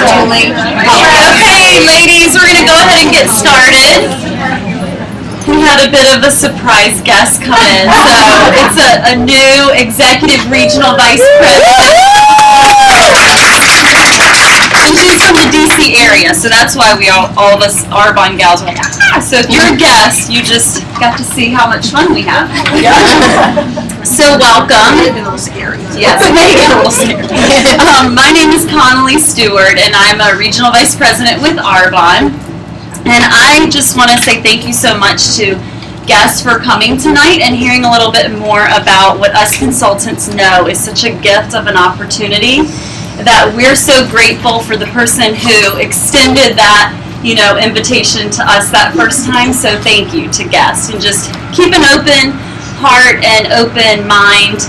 Okay, ladies, we're going to go ahead and get started. We had a bit of a surprise guest come in, so it's a new executive regional vice president. And she's from the DC area, so that's why we all of us Arbonne gals are like, ah! So if you're a guest, you just got to see how much fun we have. So welcome. Yes, it may get a little scary. My name is Connolly Stewart, and I'm a regional vice president with Arbonne. And I just want to say thank you so much to guests for coming tonight and hearing a little bit more about what us consultants know is such a gift of an opportunity, that we're so grateful for the person who extended that, invitation to us that first time. So thank you to guests, and just keep an open heart and open mind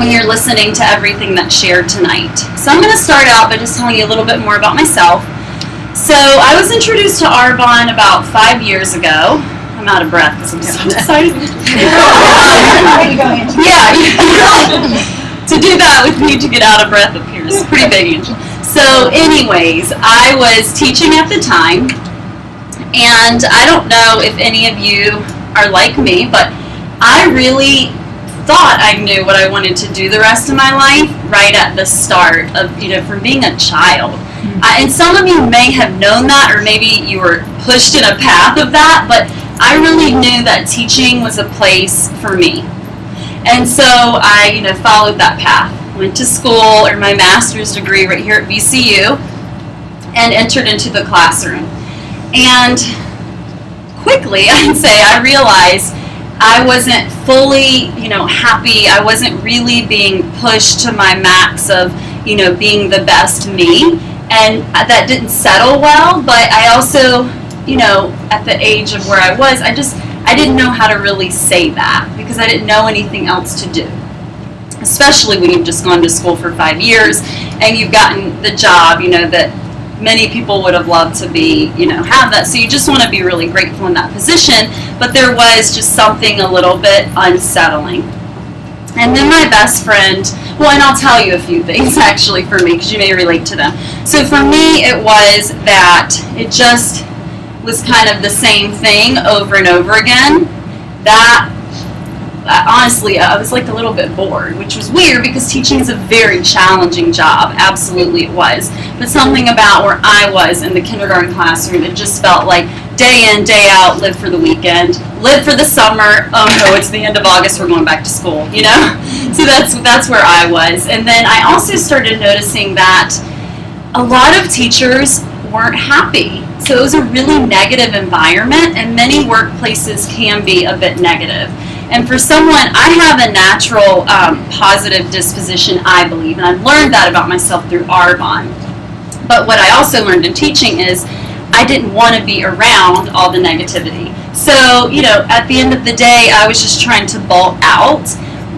when you're listening to everything that's shared tonight. So I'm going to start out by just telling you a little bit more about myself. So I was introduced to Arbonne about 5 years ago. I'm out of breath because I'm so excited. To do that with me to get out of breath up here is pretty big, Angel. So anyways, I was teaching at the time, and I don't know if any of you are like me, but I really thought I knew what I wanted to do the rest of my life right at the start of, from being a child. And some of you may have known that, or maybe you were pushed in a path of that, but I really knew that teaching was a place for me. And so I, followed that path. Went to school, earned my master's degree right here at VCU, and entered into the classroom. And quickly, I'd say, I realized I wasn't fully, happy. I wasn't really being pushed to my max of, being the best me. And that didn't settle well, but I also, at the age of where I was, I didn't know how to really say that because I didn't know anything else to do. Especially when you've just gone to school for 5 years and you've gotten the job, that many people would have loved to be, have that. So you just want to be really grateful in that position. But there was just something a little bit unsettling. And then my best friend, and I'll tell you a few things actually for me because you may relate to them. So for me, it was that it just was kind of the same thing over and over again. That honestly, I was like a little bit bored, which was weird because teaching is a very challenging job. Absolutely it was. But something about where I was in the kindergarten classroom, it just felt like day in, day out, live for the weekend, live for the summer. Oh no, it's the end of August, we're going back to school, So that's where I was. And then I also started noticing that a lot of teachers weren't happy. So it was a really negative environment, and many workplaces can be a bit negative. And for someone, I have a natural positive disposition, I believe, and I've learned that about myself through Arbonne. But what I also learned in teaching is I didn't want to be around all the negativity. So, at the end of the day, I was just trying to bolt out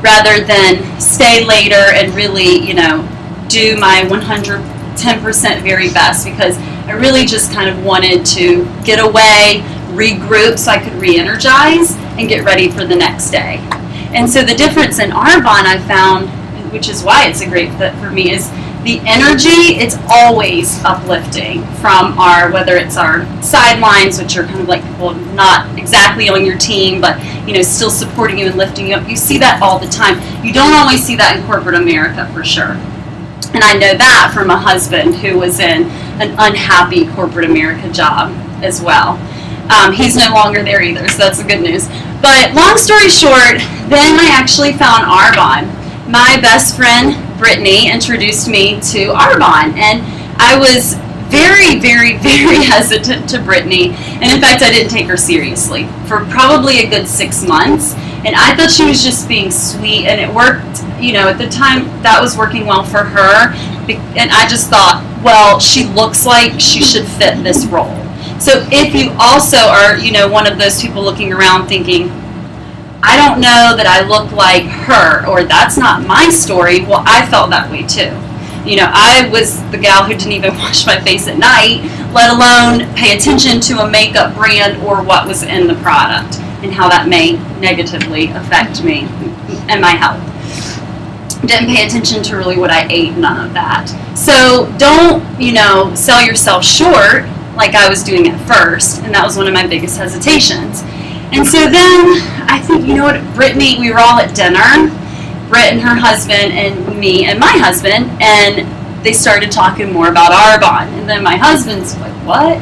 rather than stay later and really, do my 110% very best, because I really just kind of wanted to get away, regroup so I could re-energize and get ready for the next day. And so the difference in Arbonne I found, which is why it's a great fit for me, is the energy. It's always uplifting from whether it's our sidelines, which are kind of like people not exactly on your team, but still supporting you and lifting you up. You see that all the time. You don't always see that in corporate America for sure. And I know that from a husband who was in an unhappy corporate America job as well. He's no longer there either, so that's the good news. But long story short, then I actually found Arbonne. My best friend, Brittany, introduced me to Arbonne, and I was very, very, very hesitant to Brittany. And in fact, I didn't take her seriously for probably a good 6 months. And I thought she was just being sweet, and it worked, at the time that was working well for her. And I just thought, well, she looks like she should fit this role. So if you also are, one of those people looking around thinking, I don't know that I look like her, or that's not my story, well, I felt that way too. I was the gal who didn't even wash my face at night, let alone pay attention to a makeup brand or what was in the product and how that may negatively affect me and my health. Didn't pay attention to really what I ate, none of that. So don't, sell yourself short like I was doing at first, and that was one of my biggest hesitations. And so then I think, Brittany, we were all at dinner, Britt and her husband and me and my husband, and they started talking more about Arbonne. And then my husband's like, what?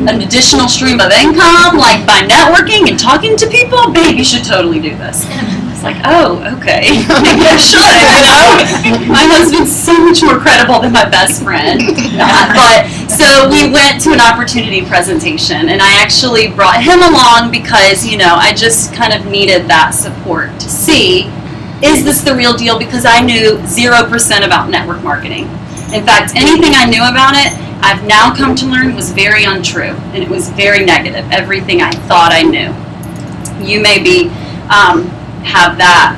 An additional stream of income, like by networking and talking to people? Babe, you should totally do this. It's like, oh, okay. Maybe I should, My husband's so much more credible than my best friend. But so we went to an opportunity presentation, and I actually brought him along because, I just kind of needed that support to see, is this the real deal? Because I knew 0% about network marketing. In fact, anything I knew about it, I've now come to learn was very untrue, and it was very negative, everything I thought I knew. You maybe have that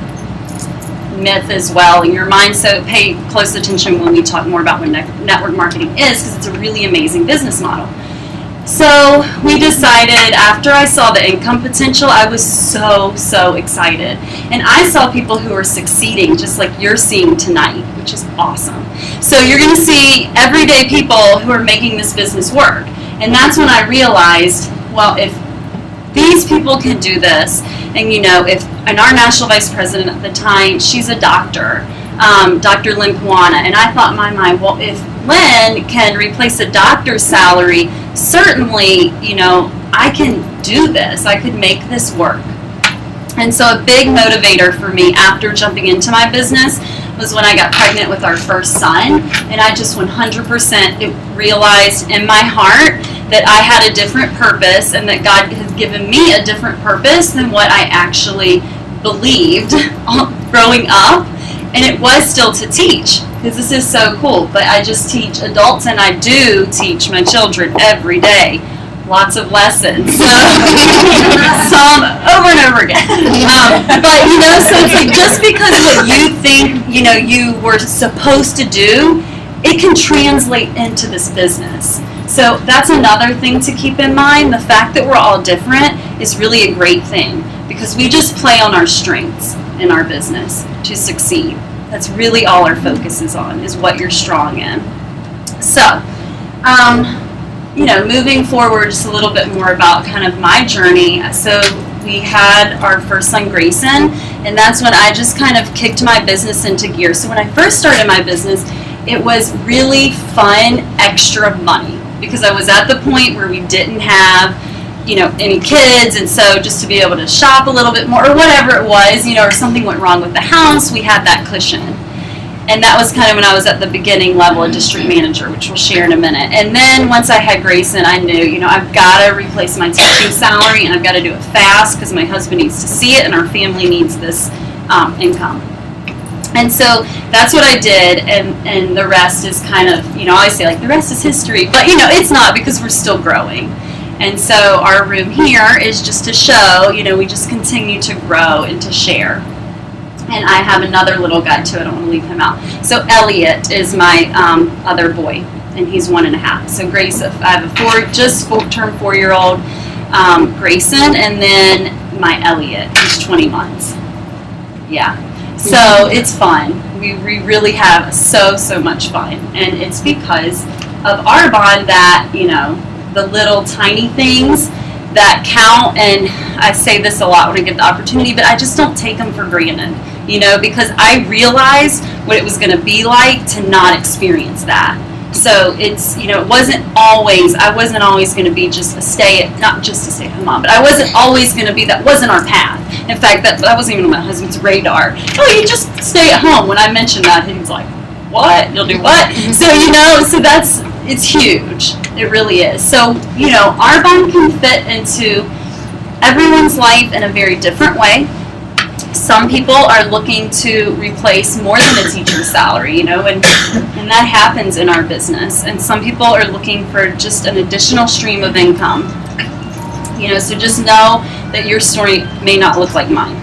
myth as well in your mind, so pay close attention when we talk more about what network marketing is, because it's a really amazing business model. So we decided, after I saw the income potential, I was so excited. And I saw people who are succeeding just like you're seeing tonight, which is awesome. So you're going to see everyday people who are making this business work. And that's when I realized, well, if these people can do this, and our national vice president at the time, she's a doctor, Dr. Lynn Puana, and I thought in my mind, well, if Lynn can replace a doctor's salary, certainly, I can do this. I could make this work. And so a big motivator for me after jumping into my business was when I got pregnant with our first son, and I just 100% realized in my heart that I had a different purpose, and that God has given me a different purpose than what I actually believed growing up. And it was still to teach, because this is so cool. But I just teach adults, and I do teach my children every day. Lots of lessons. So, some over and over again. But, so it's like, just because what you think, you were supposed to do, it can translate into this business. So that's another thing to keep in mind. The fact that we're all different is really a great thing, because we just play on our strengths in our business to succeed. That's really all our focus is on, is what you're strong in. So, moving forward just a little bit more about kind of my journey. So we had our first son, Grayson, and that's when I just kind of kicked my business into gear. So when I first started my business, it was really fun, extra money, because I was at the point where we didn't have any kids, and so just to be able to shop a little bit more, or whatever it was, or something went wrong with the house, we had that cushion. And that was kind of when I was at the beginning level of district manager, which we'll share in a minute. And then once I had Grayson, I knew, I've got to replace my teaching salary, and I've got to do it fast, because my husband needs to see it, and our family needs this income. And so that's what I did, and the rest is kind of, I always say, like, the rest is history. But, it's not, because we're still growing. And so our room here is just to show, we just continue to grow and to share. And I have another little guy, too. I don't want to leave him out. So Elliot is my other boy, and he's 1.5. So Grace, I have a turned 4-year-old Grayson, and then my Elliot, who's 20 months. Yeah. So it's fun. We really have so much fun. And it's because of Arbonne that, the little tiny things that count, and I say this a lot when I get the opportunity, but I just don't take them for granted, because I realized what it was going to be like to not experience that. So it's, it wasn't always, I wasn't always going to be just not just a stay-at-home mom, but I wasn't always going to be, that wasn't our path. In fact, that wasn't even on my husband's radar. Oh, you just stay at home. When I mentioned that, he was like, what? You'll do what? So, so it's huge. It really is. So, Arbonne can fit into everyone's life in a very different way. Some people are looking to replace more than a teacher's salary, and that happens in our business. And some people are looking for just an additional stream of income. So just know that your story may not look like mine.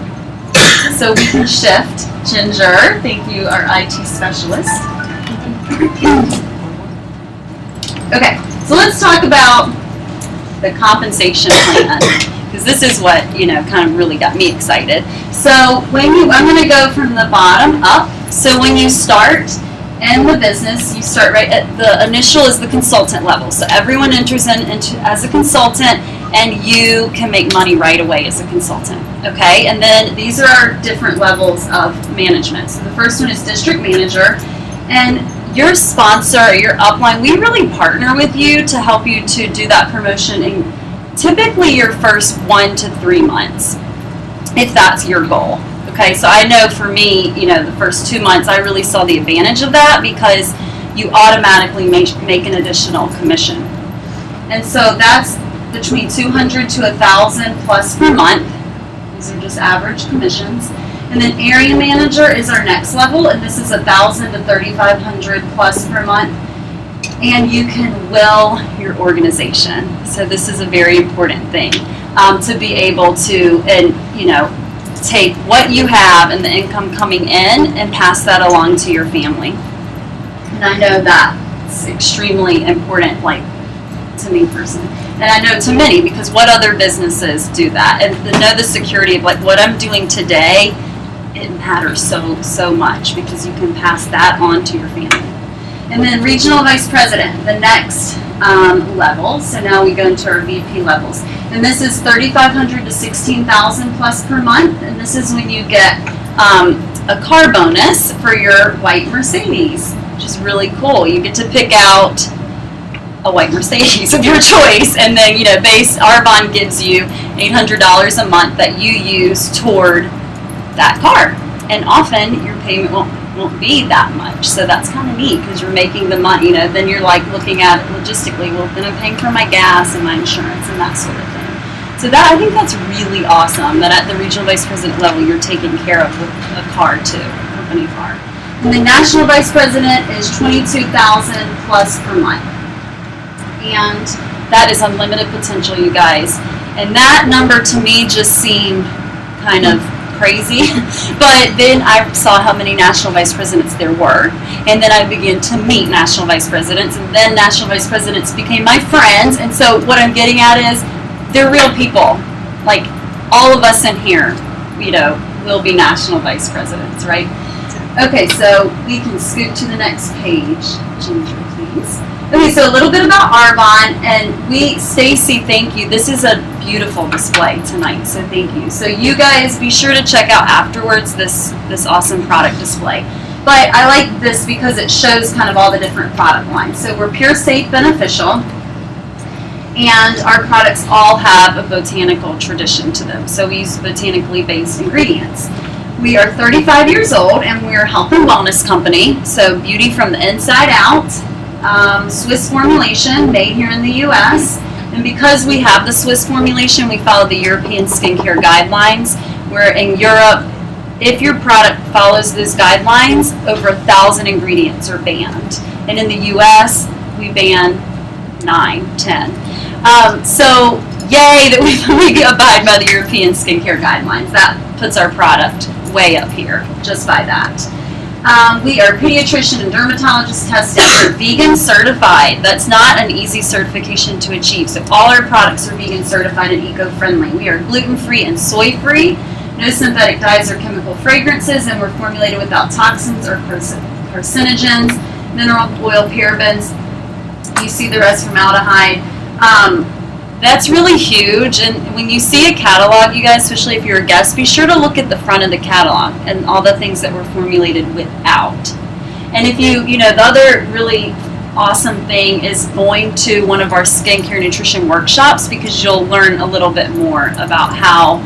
So we can shift. Ginger, thank you, our IT specialist. Okay, so let's talk about the compensation plan, because this is what, kind of really got me excited. So I'm going to go from the bottom up So when you start in the business, you start right at the initial is the consultant level. So everyone enters in as a consultant, and you can make money right away as a consultant. Okay, and then these are our different levels of management. So the first one is district manager, and your sponsor, your upline, we really partner with you to help you to do that promotion in typically your first 1 to 3 months, if that's your goal. Okay, so I know for me, the first 2 months, I really saw the advantage of that because you automatically make an additional commission. And so that's between 200 to 1,000 plus per month. These are just average commissions. And then area manager is our next level, and this is 1,000 to 3,500 plus per month. And you can will your organization. So this is a very important thing, to be able to, take what you have and the income coming in and pass that along to your family. And I know that's extremely important, to me personally. And I know to many, because what other businesses do that? And to know the security of what I'm doing today, it matters so much because you can pass that on to your family. And then regional vice president, the next level. So now we go into our VP levels. And this is 3,500 to 16,000 plus per month. And this is when you get a car bonus for your white Mercedes, which is really cool. You get to pick out a white Mercedes of your choice, and then Arbonne gives you $800 a month that you use toward that car. And often your payment won't be that much, so that's kind of neat because you're making the money. Then you're looking at it logistically. Well, then I'm paying for my gas and my insurance and that sort of thing. So I think that's really awesome that at the regional vice president level you're taking care of with a car too, a company car. And the national vice president is 22,000 plus per month. And that is unlimited potential, you guys. And that number to me just seemed kind of crazy. But then I saw how many national vice presidents there were. And then I began to meet national vice presidents. And then national vice presidents became my friends. And so what I'm getting at is they're real people. Like all of us in here, will be national vice presidents, right? Okay, so we can scoot to the next page. Ginger, please. Okay, so a little bit about Arbonne, and Stacy, thank you. This is a beautiful display tonight, so thank you. So you guys be sure to check out afterwards this awesome product display. But I like this because it shows kind of all the different product lines. So we're Pure Safe Beneficial, and our products all have a botanical tradition to them. So we use botanically based ingredients. We are 35 years old, and we're a health and wellness company, so beauty from the inside out. Swiss formulation, made here in the U.S. And because we have the Swiss formulation, we follow the European skincare guidelines, where in Europe, if your product follows those guidelines, over 1,000 ingredients are banned. And in the U.S., we ban 9, 10. So yay that we abide by the European skincare guidelines. That puts our product way up here, just by that. We are pediatrician and dermatologist tested. We're vegan certified. That's not an easy certification to achieve. So all our products are vegan certified and eco-friendly. We are gluten-free and soy-free. No synthetic dyes or chemical fragrances, and we're formulated without toxins or carcinogens, mineral oil, parabens. You see the rest formaldehyde. That's really huge, and when you see a catalog, you guys, especially if you're a guest, be sure to look at the front of the catalog and all the things that were formulated without. And if the other really awesome thing is going to one of our skincare nutrition workshops, because you'll learn a little bit more about how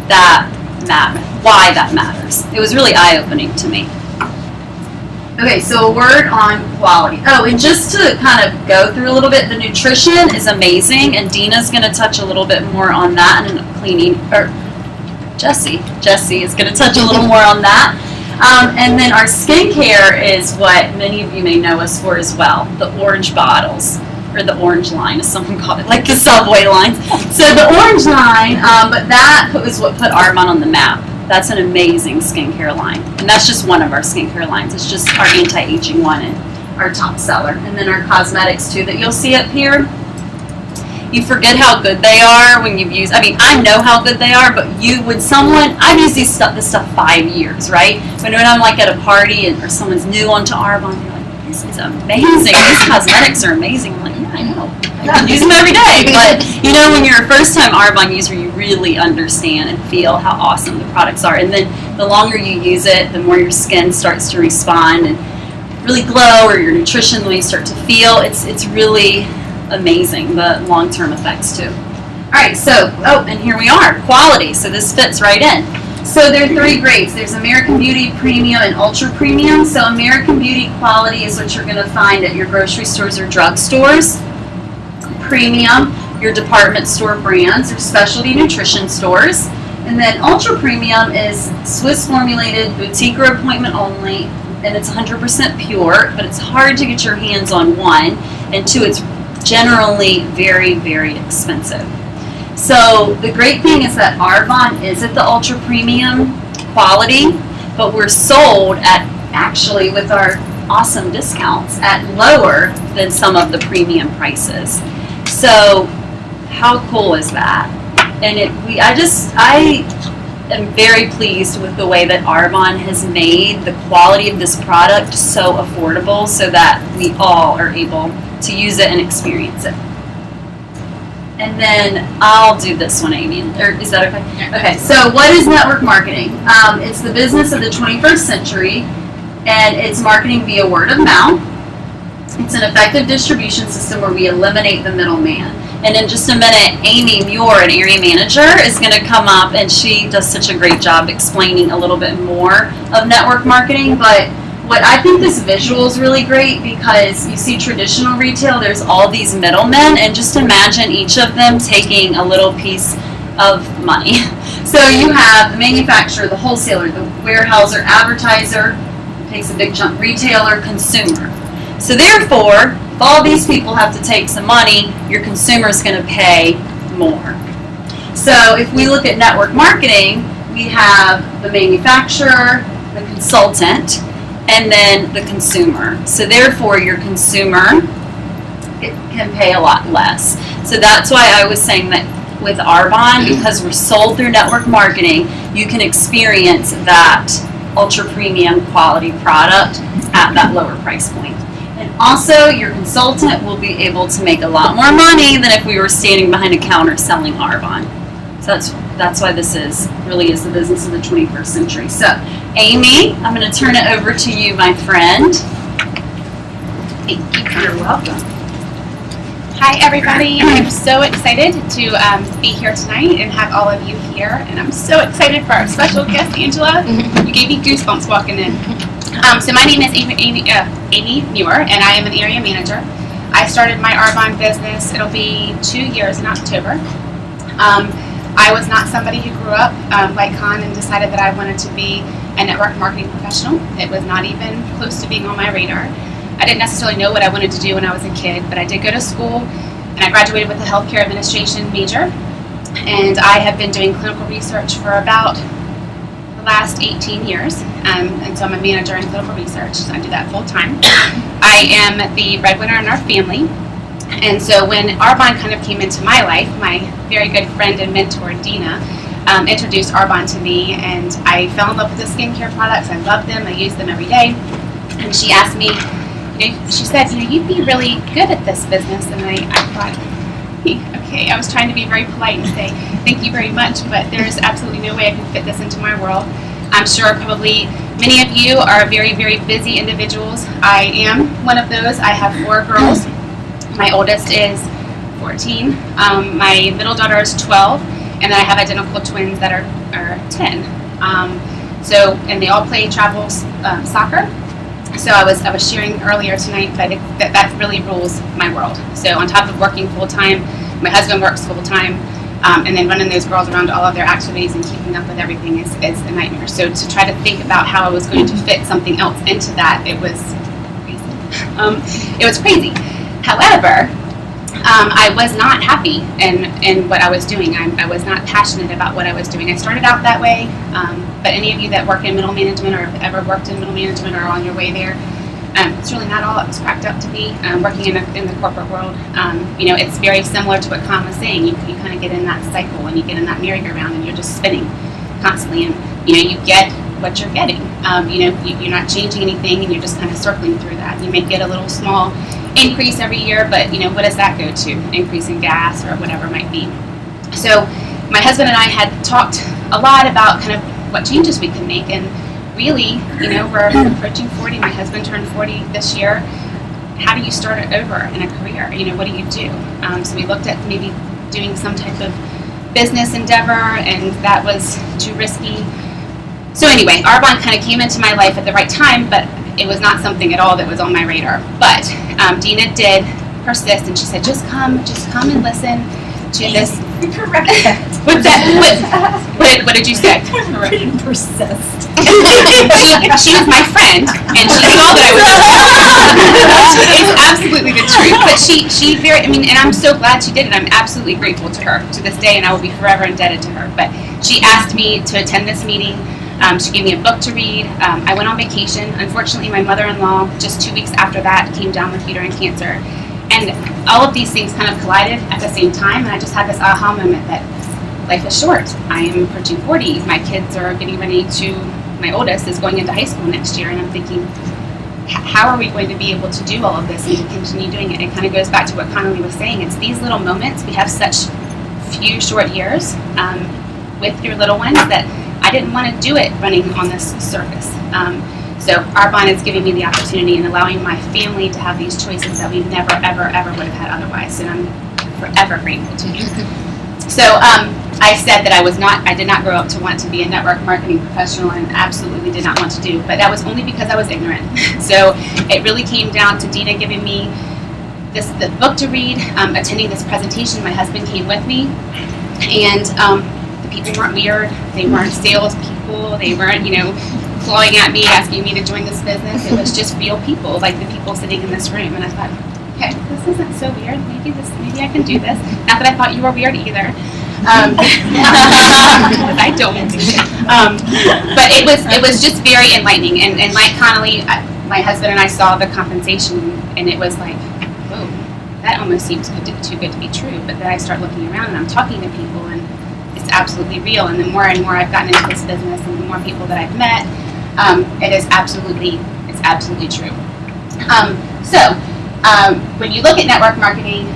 that matters, why that matters. It was really eye-opening to me. Okay, so a word on quality. Oh, and just to kind of go through a little bit, the nutrition is amazing, and Dina's going to touch a little bit more on that, and cleaning, or Jessie is going to touch a little more on that. And then our skincare is what many of you may know us for as well, the orange bottles, or the orange line, as someone called it, like the subway lines. So the orange line, but that was what put Arbonne on the map. That's an amazing skincare line. And that's just one of our skincare lines. It's just our anti-aging one and our top seller. And then our cosmetics too that you'll see up here. you forget how good they are when you've used. I mean, I know how good they are, but I've used this stuff 5 years, right? But when I'm like at a party or someone's new onto Arbonne, they're like, this is amazing. These cosmetics are amazing. I'm like, yeah, I know. I use them every day. But when you're a first-time Arbonne user, you really understand and feel how awesome the products are. And then the longer you use it, the more your skin starts to respond and really glow, or your nutrition, the way you start to feel. It's really amazing, the long-term effects too. All right, so, and here we are, quality. So this fits right in. So there are 3 grades. There's American Beauty, Premium, and Ultra Premium. So American Beauty quality is what you're going to find at your grocery stores or drugstores. Premium, your department store brands or specialty nutrition stores. And then Ultra Premium is Swiss formulated, boutique or appointment only, and it's 100% pure, but it's hard to get your hands on, 1, and 2, it's generally very, very expensive. So the great thing is that Arbonne is at the Ultra Premium quality, but we're sold at, actually with our awesome discounts, at lower than some of the premium prices. So how cool is that? And I am very pleased with the way that Arbonne has made the quality of this product so affordable so that we all are able to use it and experience it. And then I'll do this one, Amy. Or is that okay? Okay, so what is network marketing? It's the business of the 21st century, and it's marketing via word of mouth. It's an effective distribution system where we eliminate the middleman. And in just a minute, Amy Muir, an area manager, is going to come up, and she does such a great job explaining a little bit more of network marketing. But what I think this visual is really great, because you see traditional retail, there's all these middlemen, and just imagine each of them taking a little piece of money. So you have the manufacturer, the wholesaler, the warehouser, advertiser, takes a big chunk, retailer, consumer. So therefore, if all these people have to take some money, your consumer is going to pay more. So if we look at network marketing, we have the manufacturer, the consultant, and then the consumer. So therefore, your consumer can pay a lot less. So that's why I was saying that with Arbonne, because we're sold through network marketing, you can experience that ultra premium quality product at that lower price point. And also, your consultant will be able to make a lot more money than if we were standing behind a counter selling Arbonne. So that's why this really is the business of the 21st century. So, Amy, I'm going to turn it over to you, my friend. Thank you. You're welcome. Hi, everybody. I'm so excited to be here tonight and have all of you here. And I'm so excited for our special guest, Angela. You gave me goosebumps walking in. So my name is Amy Muir, and I am an area manager. I started my Arbonne business, it'll be 2 years in October. I was not somebody who grew up like Con and decided that I wanted to be a network marketing professional. It was not even close to being on my radar. I didn't necessarily know what I wanted to do when I was a kid, but I did go to school, and I graduated with a healthcare administration major. And I have been doing clinical research for about the last 18 years. And so I'm a manager in clinical research, so I do that full time. I am the breadwinner in our family. And so when Arbonne kind of came into my life, my very good friend and mentor, Dina, introduced Arbonne to me, and I fell in love with the skincare products. I love them. I use them every day. And she asked me, she said, you'd be really good at this business. And I thought, okay, I was trying to be very polite and say, thank you very much, but there's absolutely no way I can fit this into my world. I'm sure probably many of you are very, very busy individuals. I am one of those. I have 4 girls. My oldest is 14. My middle daughter is 12. And then I have identical twins that are 10. And they all play travel soccer. So I was sharing earlier tonight that really rules my world. So on top of working full time, my husband works full time, and then running those girls around to all of their activities and keeping up with everything is a nightmare. So to try to think about how I was going to fit something else into that, it was crazy. It was crazy. However, I was not happy in what I was doing. I was not passionate about what I was doing. I started out that way, but any of you that work in middle management or have ever worked in middle management or are on your way there, It's really not all it's cracked up to be. Working in the corporate world, it's very similar to what Con was saying. You kind of get in that cycle and you get in that merry-go-round and you're just spinning constantly, and you get what you're getting. You're not changing anything and you're just kind of circling through that. You may get a little small increase every year, but what does that go to? Increase in gas or whatever it might be. So my husband and I had talked a lot about kind of what changes we could make, and really, we're approaching 40. My husband turned 40 this year. How do you start it over in a career? What do you do? So we looked at maybe doing some type of business endeavor, and that was too risky. So anyway, Arbonne kind of came into my life at the right time, but it was not something at all that was on my radar. But Dina did persist, and she said, just come and listen to this. Correct that. What's that? What did you say? Persist. She was my friend, and she saw that I was. It's absolutely the truth. But she very. And I'm so glad she did it. I'm absolutely grateful to her to this day, and I will be forever indebted to her. But she asked me to attend this meeting. She gave me a book to read. I went on vacation. Unfortunately, my mother-in-law, just 2 weeks after that, came down with uterine cancer. And all of these things kind of collided at the same time, and I just had this aha moment that life is short. I am approaching 40. My kids are getting ready my oldest is going into high school next year, and I'm thinking, how are we going to be able to do all of this and to continue doing it? It kind of goes back to what Connolly was saying. It's these little moments. We have such few short years with your little ones that I didn't want to do it running on this surface. So Arbonne is giving me the opportunity and allowing my family to have these choices that we never, ever, ever would have had otherwise, and I'm forever grateful to you. So I said that I did not grow up to want to be a network marketing professional, and absolutely did not want to do, but that was only because I was ignorant. So it really came down to Dina giving me the book to read, attending this presentation. My husband came with me, and the people weren't weird. They weren't sales people. They weren't, clawing at me, asking me to join this business. It was just real people, like the people sitting in this room. And I thought, okay, this isn't so weird. Maybe I can do this. Not that I thought you were weird either. I don't. But it was just very enlightening. And like Connolly, my husband and I saw the compensation, and it was like, whoa, that almost seems too good to be true. But then I start looking around and I'm talking to people, and it's absolutely real. And the more and more I've gotten into this business, and the more people that I've met, it's absolutely true. When you look at network marketing,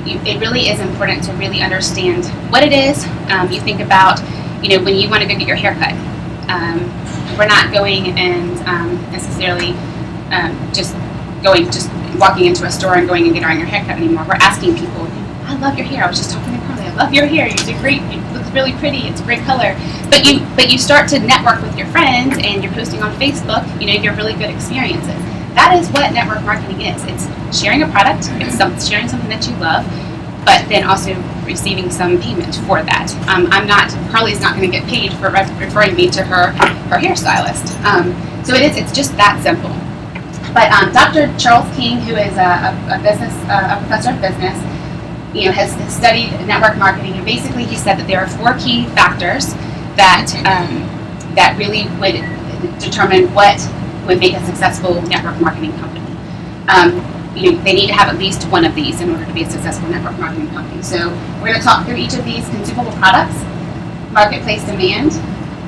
it really is important to really understand what it is. You think about, when you want to go get your hair cut. We're not going and necessarily just walking into a store and going and getting your hair cut anymore. We're asking people, I love your hair. I was just talking to Carly. I love your hair. You did great. It looks really pretty. It's a great color. But you start to network with your friends, and you're posting on Facebook. Your really good experiences. That is what network marketing is. It's sharing a product. It's sharing something that you love, but then also receiving some payment for that. Carly's not going to get paid for referring me to her hairstylist. So it's just that simple. But Dr. Charles King, who is a professor of business, has studied network marketing, and basically he said that there are 4 key factors that really would determine what would make a successful network marketing company. They need to have at least one of these in order to be a successful network marketing company. So we're going to talk through each of these: consumable products, marketplace demand,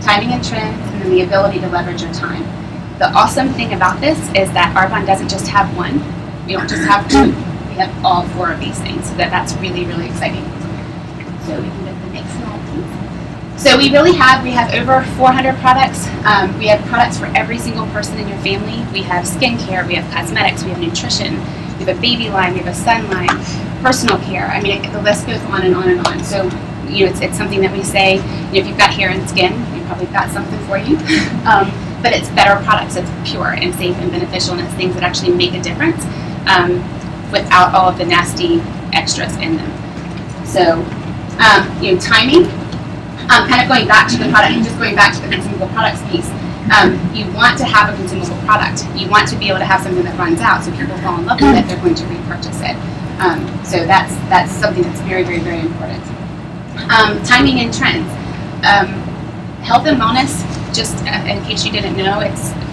timing and trends, and then the ability to leverage your time. The awesome thing about this is that Arbonne doesn't just have one. We don't just have 2. We have all 4 of these things. So that's really, really exciting. So we can go to the next slide, please. So we have over 400 products. We have products for every single person in your family. We have skincare, we have cosmetics, we have nutrition, we have a baby line, we have a sun line, personal care. The list goes on and on and on. So it's something that we say, if you've got hair and skin, we've probably got something for you. But it's better products. It's pure and safe and beneficial, and it's things that actually make a difference without all of the nasty extras in them. So timing. Kind of going back to the product, and just going back to the consumable products piece, you want to have a consumable product. You want to be able to have something that runs out, so people fall in love with it, they're going to repurchase it. So that's something that's very, very, very important. Timing and trends. Health and wellness, just in case you didn't know,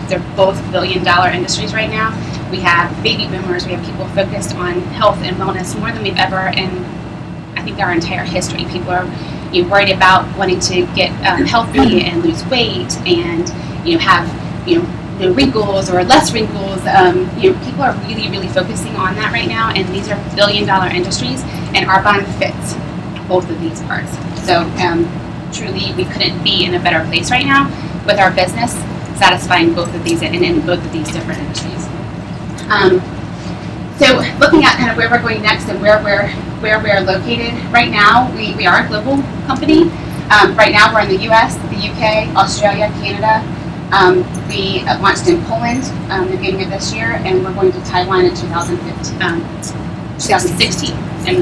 they're both billion-dollar industries right now. We have baby boomers. We have people focused on health and wellness more than we've ever in, I think, our entire history. People are worried about wanting to get healthy and lose weight and have no wrinkles or less wrinkles. People are really, really focusing on that right now, and these are billion-dollar industries, and Arbonne fits both of these parts. So truly, we couldn't be in a better place right now with our business, satisfying both of these and in both of these different industries. So looking at kind of where we're going next and where we're located right now, we are a global company. Right now we're in the US, the UK, Australia, Canada. We launched in Poland the beginning of this year, and we're going to Taiwan in 2016, in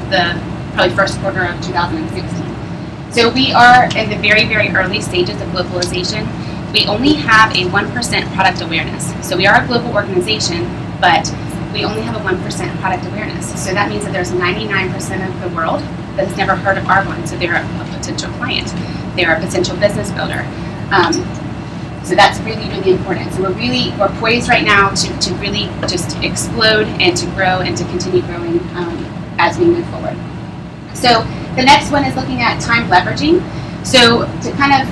the probably first quarter of 2016. So we are in the very, very early stages of globalization. We only have a 1% product awareness. So we are a global organization, but we only have a 1% product awareness. So that means that there's 99% of the world that has never heard of Arbonne. So they're a potential client. They're a potential business builder. So that's really, really important. So we're poised right now to really just explode and to grow and to continue growing as we move forward. So the next one is looking at time leveraging. So to kind of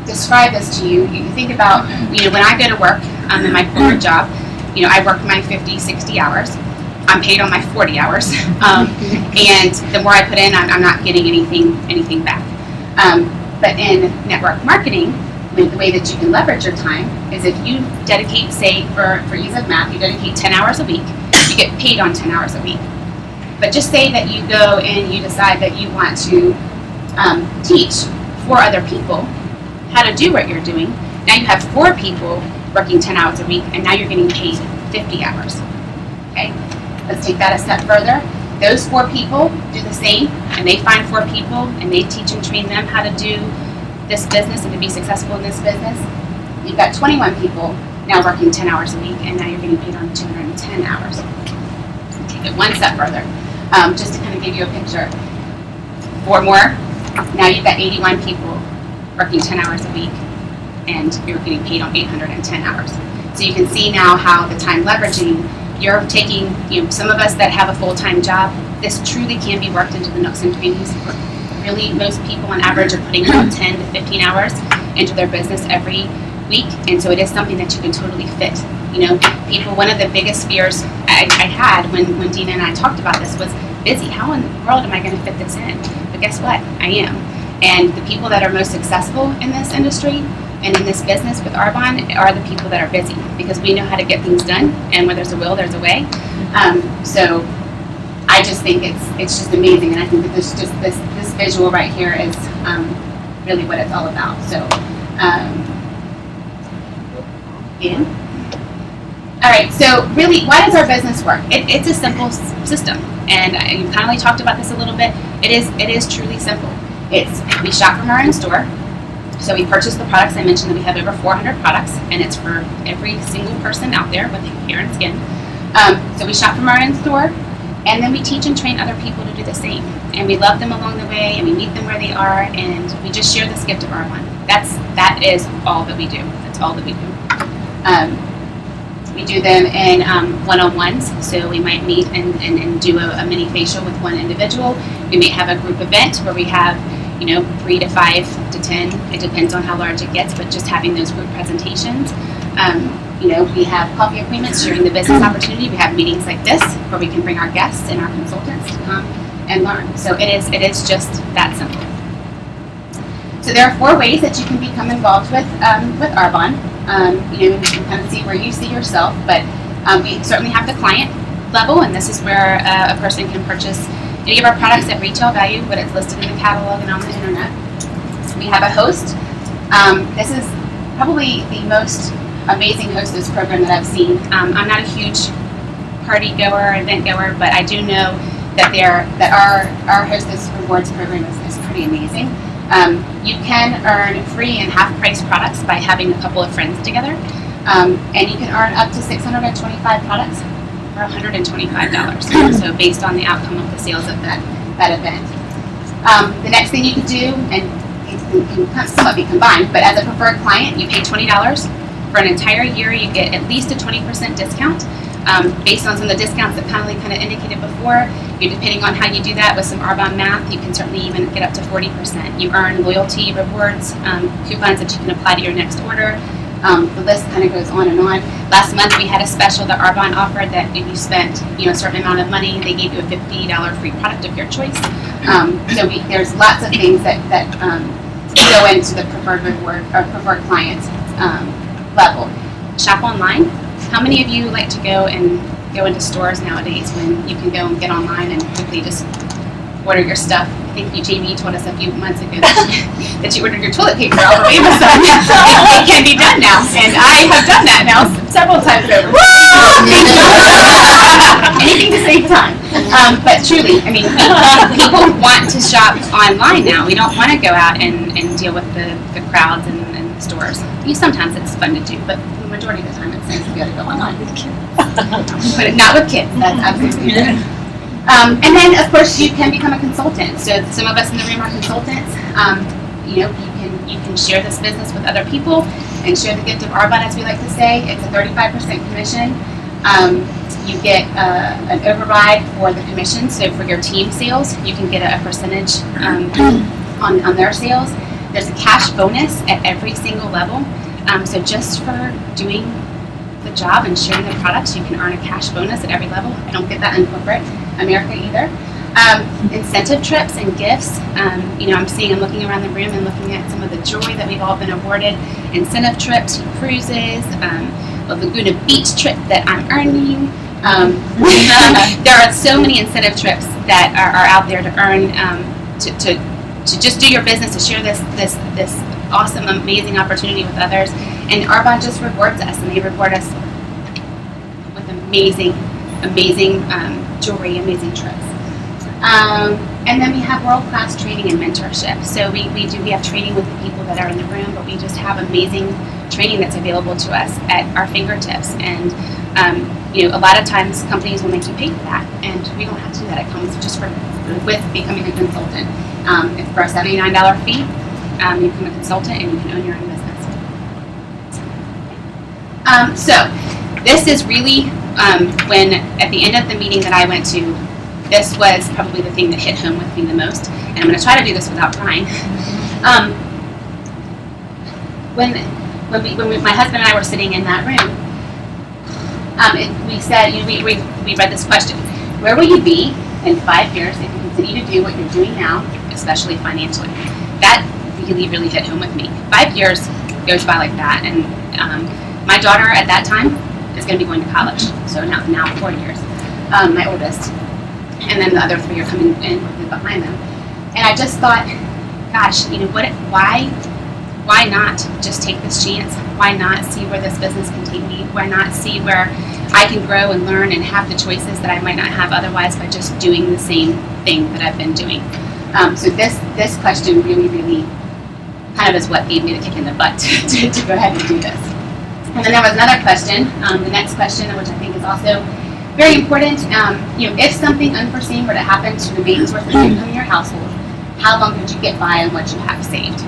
describe this to you, you think about, when I go to work in my corporate job, I work my 50, 60 hours. I'm paid on my 40 hours. And the more I put in, I'm not getting anything back. But in network marketing, the way that you can leverage your time is if you dedicate, say, for ease of math, you dedicate 10 hours a week, you get paid on 10 hours a week. But just say that you go and you decide that you want to teach 4 other people how to do what you're doing. Now you have 4 people working 10 hours a week, and now you're getting paid 50 hours. Okay, let's take that a step further. Those 4 people do the same, and they find 4 people, and they teach and train them how to do this business and to be successful in this business. You've got 21 people now working 10 hours a week, and now you're getting paid on 210 hours. Take it one step further, just to kind of give you a picture. 4 more, now you've got 81 people working 10 hours a week, and you're getting paid on 810 hours. So you can see now how the time leveraging, you're taking, some of us that have a full-time job, this truly can be worked into the nooks and crannies. Really, most people on average are putting about 10 to 15 hours into their business every week, and so it is something that you can totally fit. People, one of the biggest fears I had when Dina and I talked about this was busy. How in the world am I going to fit this in? But guess what? I am. And the people that are most successful in this industry and in this business with Arbonne are the people that are busy, because we know how to get things done, and where there's a will, there's a way. So I just think it's just amazing, and I think that this visual right here is really what it's all about. So, all right. So really, why does our business work? It's a simple system, and you kind of talked about this a little bit. It is truly simple. We shop from our own store. So we purchase the products. I mentioned that we have over 400 products, and it's for every single person out there with hair and skin. So we shop from our own store, and then we teach and train other people to do the same. And we love them along the way, and we meet them where they are, and we just share this gift of Arbonne. That is all that we do. That's all that we do. We do them in one-on-ones, so we might meet and do a mini facial with one individual. We may have a group event where we have 3 to 5 to 10. It depends on how large it gets, but just having those group presentations. We have coffee appointments during the business opportunity. We have meetings like this where we can bring our guests and our consultants to come and learn. So it is just that simple. So there are 4 ways that you can become involved with Arbonne. You can kind of see where you see yourself, but we certainly have the client level, and this is where a person can purchase any of our products at retail value, but it's listed in the catalog and on the internet. We have a host. This is probably the most amazing hostess program that I've seen. I'm not a huge party goer, event goer, but I do know that our hostess rewards program is pretty amazing. You can earn free and half-price products by having a couple of friends together, and you can earn up to 625 products for $125. So based on the outcome of the sales of that event. The next thing you could do, and it can somewhat be combined, but as a preferred client, you pay $20 For an entire year, you get at least a 20% discount. Based on some of the discounts that Connolly kind of indicated before, depending on how you do that with some Arbonne math, you can certainly even get up to 40%. You earn loyalty rewards, coupons that you can apply to your next order. The list kind of goes on and on. Last month we had a special that Arbonne offered that if you spent a certain amount of money, they gave you a $50 free product of your choice. So there's lots of things that go into the preferred reward or preferred client level. Shop online. How many of you like to go into stores nowadays when you can go and get online and quickly just order your stuff? I think Jamie told us a few months ago that you ordered your toilet paper off of Amazon. It can be done now, and I have done that now several times over. Anything to save time. But truly, I mean, people want to shop online now. We don't want to go out and deal with the crowds and stores. Sometimes it's fun to do, but the majority of the time it's nice to be able to go online with kids. But not with kids. That's absolutely true. And then, of course, you can become a consultant. So some of us in the room are consultants. You can share this business with other people and share the gift of Arbonne, as we like to say. It's a 35% commission. You get an override for the commission. So for your team sales, you can get a percentage on their sales. There's a cash bonus at every single level. So just for doing the job and sharing the products, you can earn a cash bonus at every level. I don't get that in corporate America either. Incentive trips and gifts. I'm looking around the room and looking at some of the joy that we've all been awarded. Incentive trips, cruises, a Laguna Beach trip that I'm earning. There are so many incentive trips that are out there to earn, to just do your business, to share this awesome, amazing opportunity with others. And Arbonne just rewards us, and they reward us with amazing jewelry, amazing trips. And then we have world-class training and mentorship. So we have training with the people that are in the room, but we just have amazing training that's available to us at our fingertips. And a lot of times companies will make you pay for that, and we don't have to do that. It comes just with becoming a consultant. It's for a $79 fee. You become a consultant and you can own your own business. So this is really when at the end of the meeting that I went to, this was probably the thing that hit home with me the most. And I'm going to try to do this without crying. When my husband and I were sitting in that room, we said, we read this question: where will you be in 5 years if you continue to do what you're doing now, especially financially? That really, really hit home with me. 5 years goes by like that, and my daughter at that time is going to be going to college, so now 4 years, my oldest, and then the other 3 are coming in behind them. And I just thought, gosh, why not just take this chance? Why not see where this business can take me? Why not see where I can grow and learn and have the choices that I might not have otherwise by just doing the same thing that I've been doing? So this question really, really kind of is what gave me the kick in the butt to go ahead and do this. And then there was another question, the next question, which I think is also very important. If something unforeseen were to happen to the main source of income in your household, how long could you get by on what you have saved?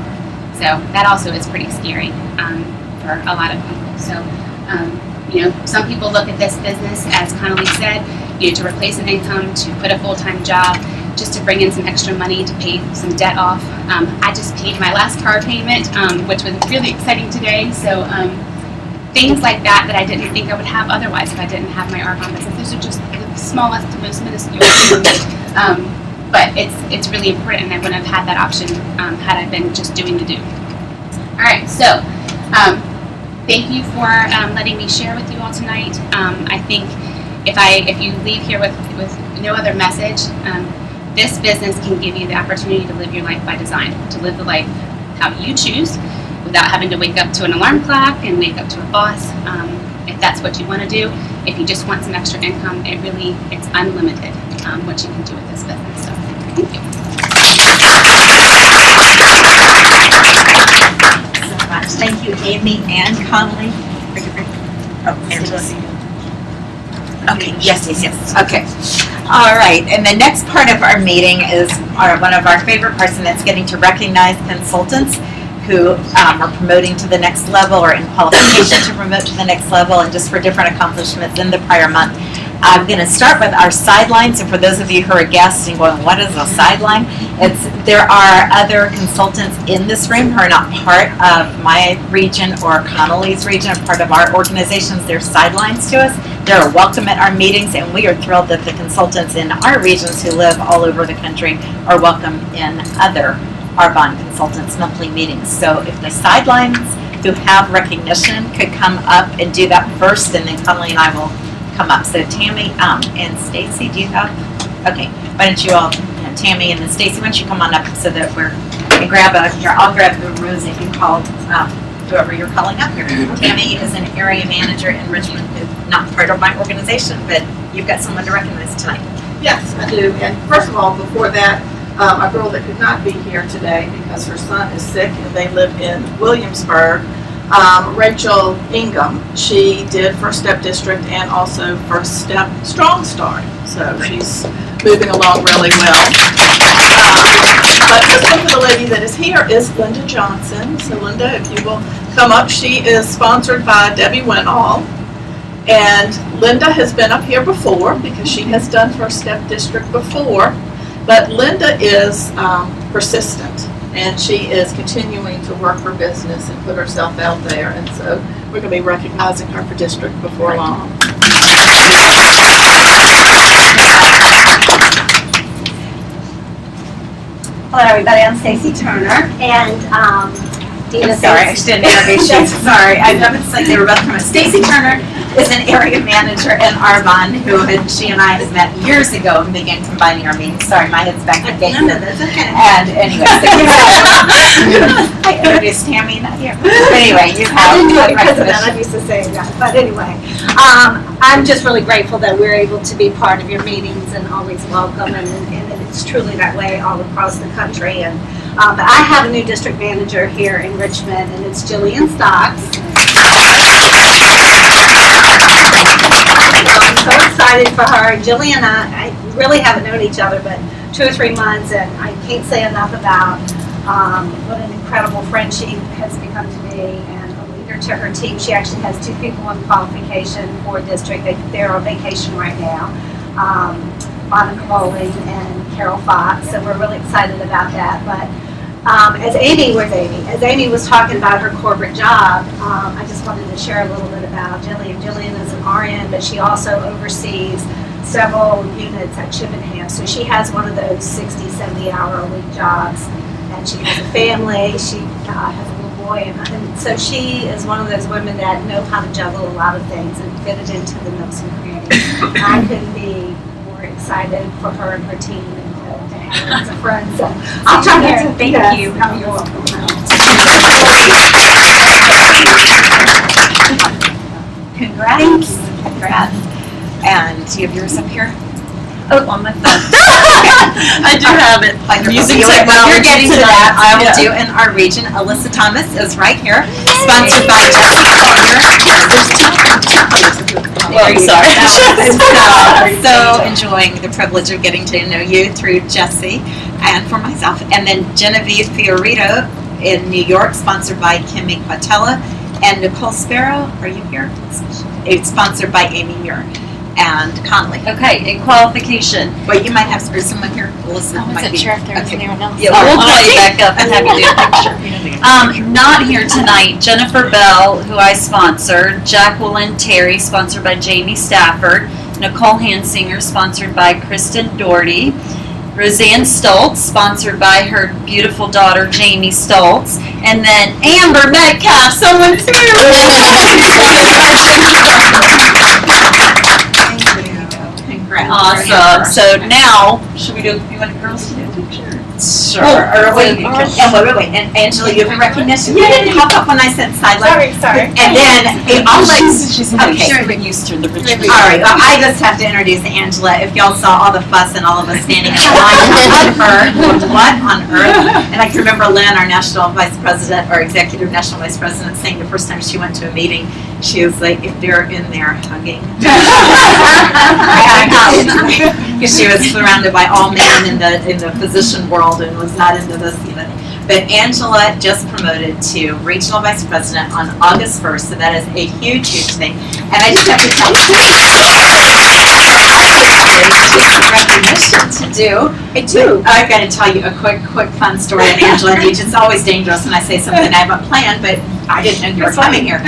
So that also is pretty scary for a lot of people. So, some people look at this business, as Connolly said, to replace an income, to put a full-time job, just to bring in some extra money to pay some debt off. I just paid my last car payment, which was really exciting today. So things like that I didn't think I would have otherwise if I didn't have my Arbonne business. Those are just the smallest, most minuscule things. But it's really important, and I wouldn't have had that option had I been just doing the do. All right, so thank you for letting me share with you all tonight. I think if you leave here with no other message, this business can give you the opportunity to live your life by design, to live the life how you choose, without having to wake up to an alarm clock and wake up to a boss. If that's what you want to do, if you just want some extra income, it's unlimited what you can do with this business. So, thank you. So much. Thank you, Amy and Connolly. Oh, Angela. Okay, yes. Okay. All right, and the next part of our meeting is one of our favorite parts, and that's getting to recognize consultants who are promoting to the next level or in qualification to promote to the next level, and just for different accomplishments in the prior month. I'm going to start with our sidelines, and for those of you who are guests and going, what is a sideline? There are other consultants in this room who are not part of my region or Connolly's region, part of our organizations. They're sidelines to us. They're welcome at our meetings, and we are thrilled that the consultants in our regions who live all over the country are welcome in other Arbonne consultants monthly meetings. So if the sidelines who have recognition could come up and do that first, and then Connolly and I will come up. So Tammy and Stacy, do you have? Okay, why don't you all, Tammy and then Stacy, why don't you come on up so that and I'll grab the rose if you call whoever you're calling up here. Tammy is an area manager in Richmond, who's not part of my organization, but you've got someone to recognize tonight. Yes, I do. And first of all, before that, a girl that could not be here today because her son is sick and they live in Williamsburg, Rachel Ingham. She did First Step District and also First Step Strong Start. So she's moving along really well. But this one for the lady that is here is Linda Johnson. So Linda, if you will come up, she is sponsored by Debbie Winall. And Linda has been up here before because she has done First Step District before. But Linda is persistent, and she is continuing to work her business and put herself out there. And so we're going to be recognizing her for district before long. Hello, everybody. I'm Stacy Turner, and Dina. Sorry, I didn't introduce you. Sorry, I know it's like they were both coming. Stacy Turner is an area manager in Arbonne she and I had met years ago and began combining our meetings. Sorry, my head's back in the game. No, that's okay. And anyway, I introduced Tammy, not you. But anyway, you have I didn't do it because of recognition. that. I'm used to saying that. But anyway, I'm just really grateful that we're able to be part of your meetings and always welcome, and it's truly that way all across the country. And but I have a new district manager here in Richmond, and it's Jillian Stocks. I'm so excited for her. Jillian and I really haven't known each other but 2 or 3 months, and I can't say enough about what an incredible friend she has become to me and a leader to her team. She actually has 2 people in qualification for district. They're on vacation right now, Monica Bowling and Carol Fox, so we're really excited about that. But as Amy was talking about her corporate job, I just wanted to share a little bit about Jillian. Jillian is an RN, but she also oversees several units at Chippenham. So she has one of those 60, 70-hour-a-week jobs, and she has a family. She has a little boy, and so she is one of those women that know how to juggle a lot of things and fit it into the nooks and crannies. I couldn't be more excited for her and her team and to have her as a friend. So I'll try to thank you. Oh, you're welcome. Congrats. Congrats. And do you have yours up here? Oh, on my phone. I do have it. Using You're technology getting to tonight. that. I will Yeah. do in our region. Alyssa Thomas is right here, sponsored by Jesse Collier. Oh, sorry. So enjoying the privilege of getting to know you through Jesse and for myself. And then Genevieve Fiorito in New York, sponsored by Kimmy Quatella. And Nicole Sparrow, are you here? It's sponsored by Amy Muir and Conley. Okay, in qualification. Wait, you might have someone here. Alyssa I might wasn't be. sure if there was Okay. anyone else. Yeah, we'll call you back up and have you do a picture. Not here tonight, Jennifer Bell, who I sponsored, Jacqueline Terry, sponsored by Jamie Stafford, Nicole Hansinger, sponsored by Kristen Doherty, Roseanne Stoltz, sponsored by her beautiful daughter, Jamie Stoltz, and then Amber Metcalf, someone's Congrats. Awesome. So now, should we do, you want the girls to do a picture? Sure. Or wait, wait. And Angela, you have a recognition? You didn't hop up when I said sideline. Sorry. And then, I'll let, She's okay. sure get used to the picture. All right, well, I just have to introduce Angela. If y'all saw all the fuss and all of us standing in line for her, what on earth? And I can remember Lynn, our national vice president, or executive national vice president, saying the first time she went to a meeting, she was like, if they're in there hugging. Because she was surrounded by all men in the physician world and was not into this, But Angela just promoted to Regional Vice President on August 1st, so that is a huge, huge thing. And I just have to tell you, recognition to do. I do. I've got to tell you a quick fun story. And Angela, it's always dangerous when I say something I haven't planned, but I didn't know you were coming here.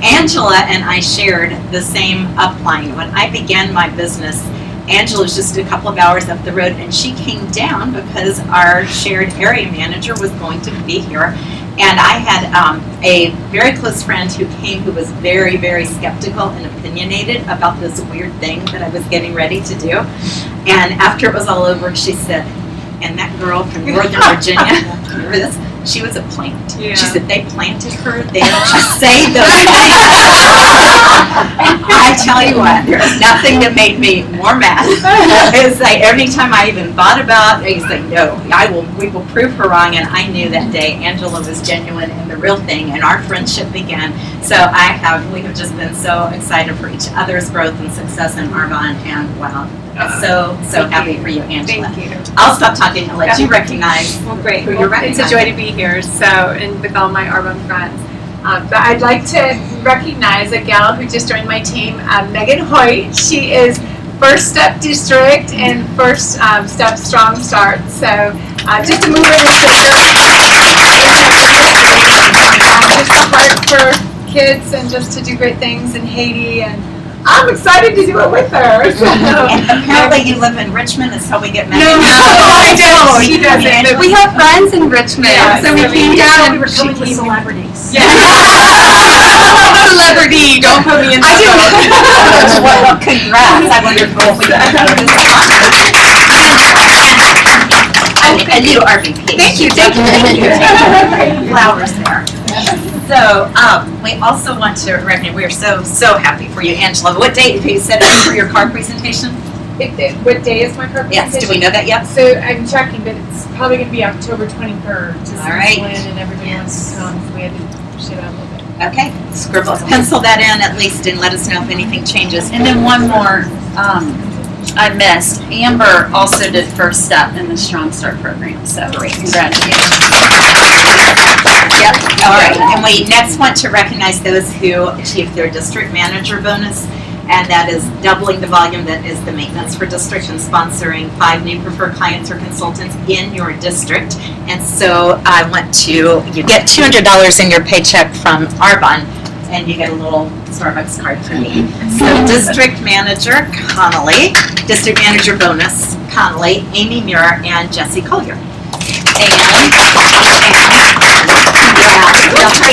Angela and I shared the same upline. When I began my business, Angela was just a couple of hours up the road, and she came down because our shared area manager was going to be here. And I had a very close friend who came who was very, very skeptical and opinionated about this weird thing that I was getting ready to do. And after it was all over, she said, and that girl from Northern Virginia, remember this? She was a plant. Yeah. She said they planted her there to say those things. I tell you what, there's nothing that made me more mad. It's like every time I even thought about it, I say, no, we will prove her wrong. And I knew that day Angela was genuine and the real thing, and our friendship began. So we have just been so excited for each other's growth and success in Arbonne, and wow, so happy for you, Angela. Thank you. I'll stop talking and let you recognize Well, great. who you're Well, it's a recognizing. joy to be here. So, and with all my Arbonne friends. But I'd like to recognize a gal who just joined my team, Megan Hoyt. She is First Step District and First Step Strong Start. So, just a mover and shaker. Just a heart for kids and just to do great things in Haiti, and I'm excited to do it with her. So. And apparently you live in Richmond, is how we get met. No, I don't. She doesn't. But We have friends in Richmond, Yeah, so we so came down. We were coming with celebrities. Yeah. Celebrity, don't put me in that. Well, congrats, I wonder if we can do this. A new RVP. Thank you. Flowers there. So, we also want to recognize, we are so happy for you, Angela. What date have you set up for your car presentation? What day is my car Yes, do we know that yet? So I'm checking, but it's probably going to be October 23rd. Just All right. Lynn and everybody wants to come, so we had to shit out a little bit. Okay, pencil that in at least and let us know if anything changes. And then one more, I missed. Amber also did First Step in the Strong Start program, so congratulations. Yep, all right. And we next want to recognize those who achieved their district manager bonus, and that is doubling the volume that is the maintenance for district and sponsoring 5 new preferred clients or consultants in your district. And so I want you get $200 in your paycheck from Arbonne, and you get a little Starbucks card from me. So district manager Connolly, district manager bonus Connolly, Amy Muir, and Jesse Collier. And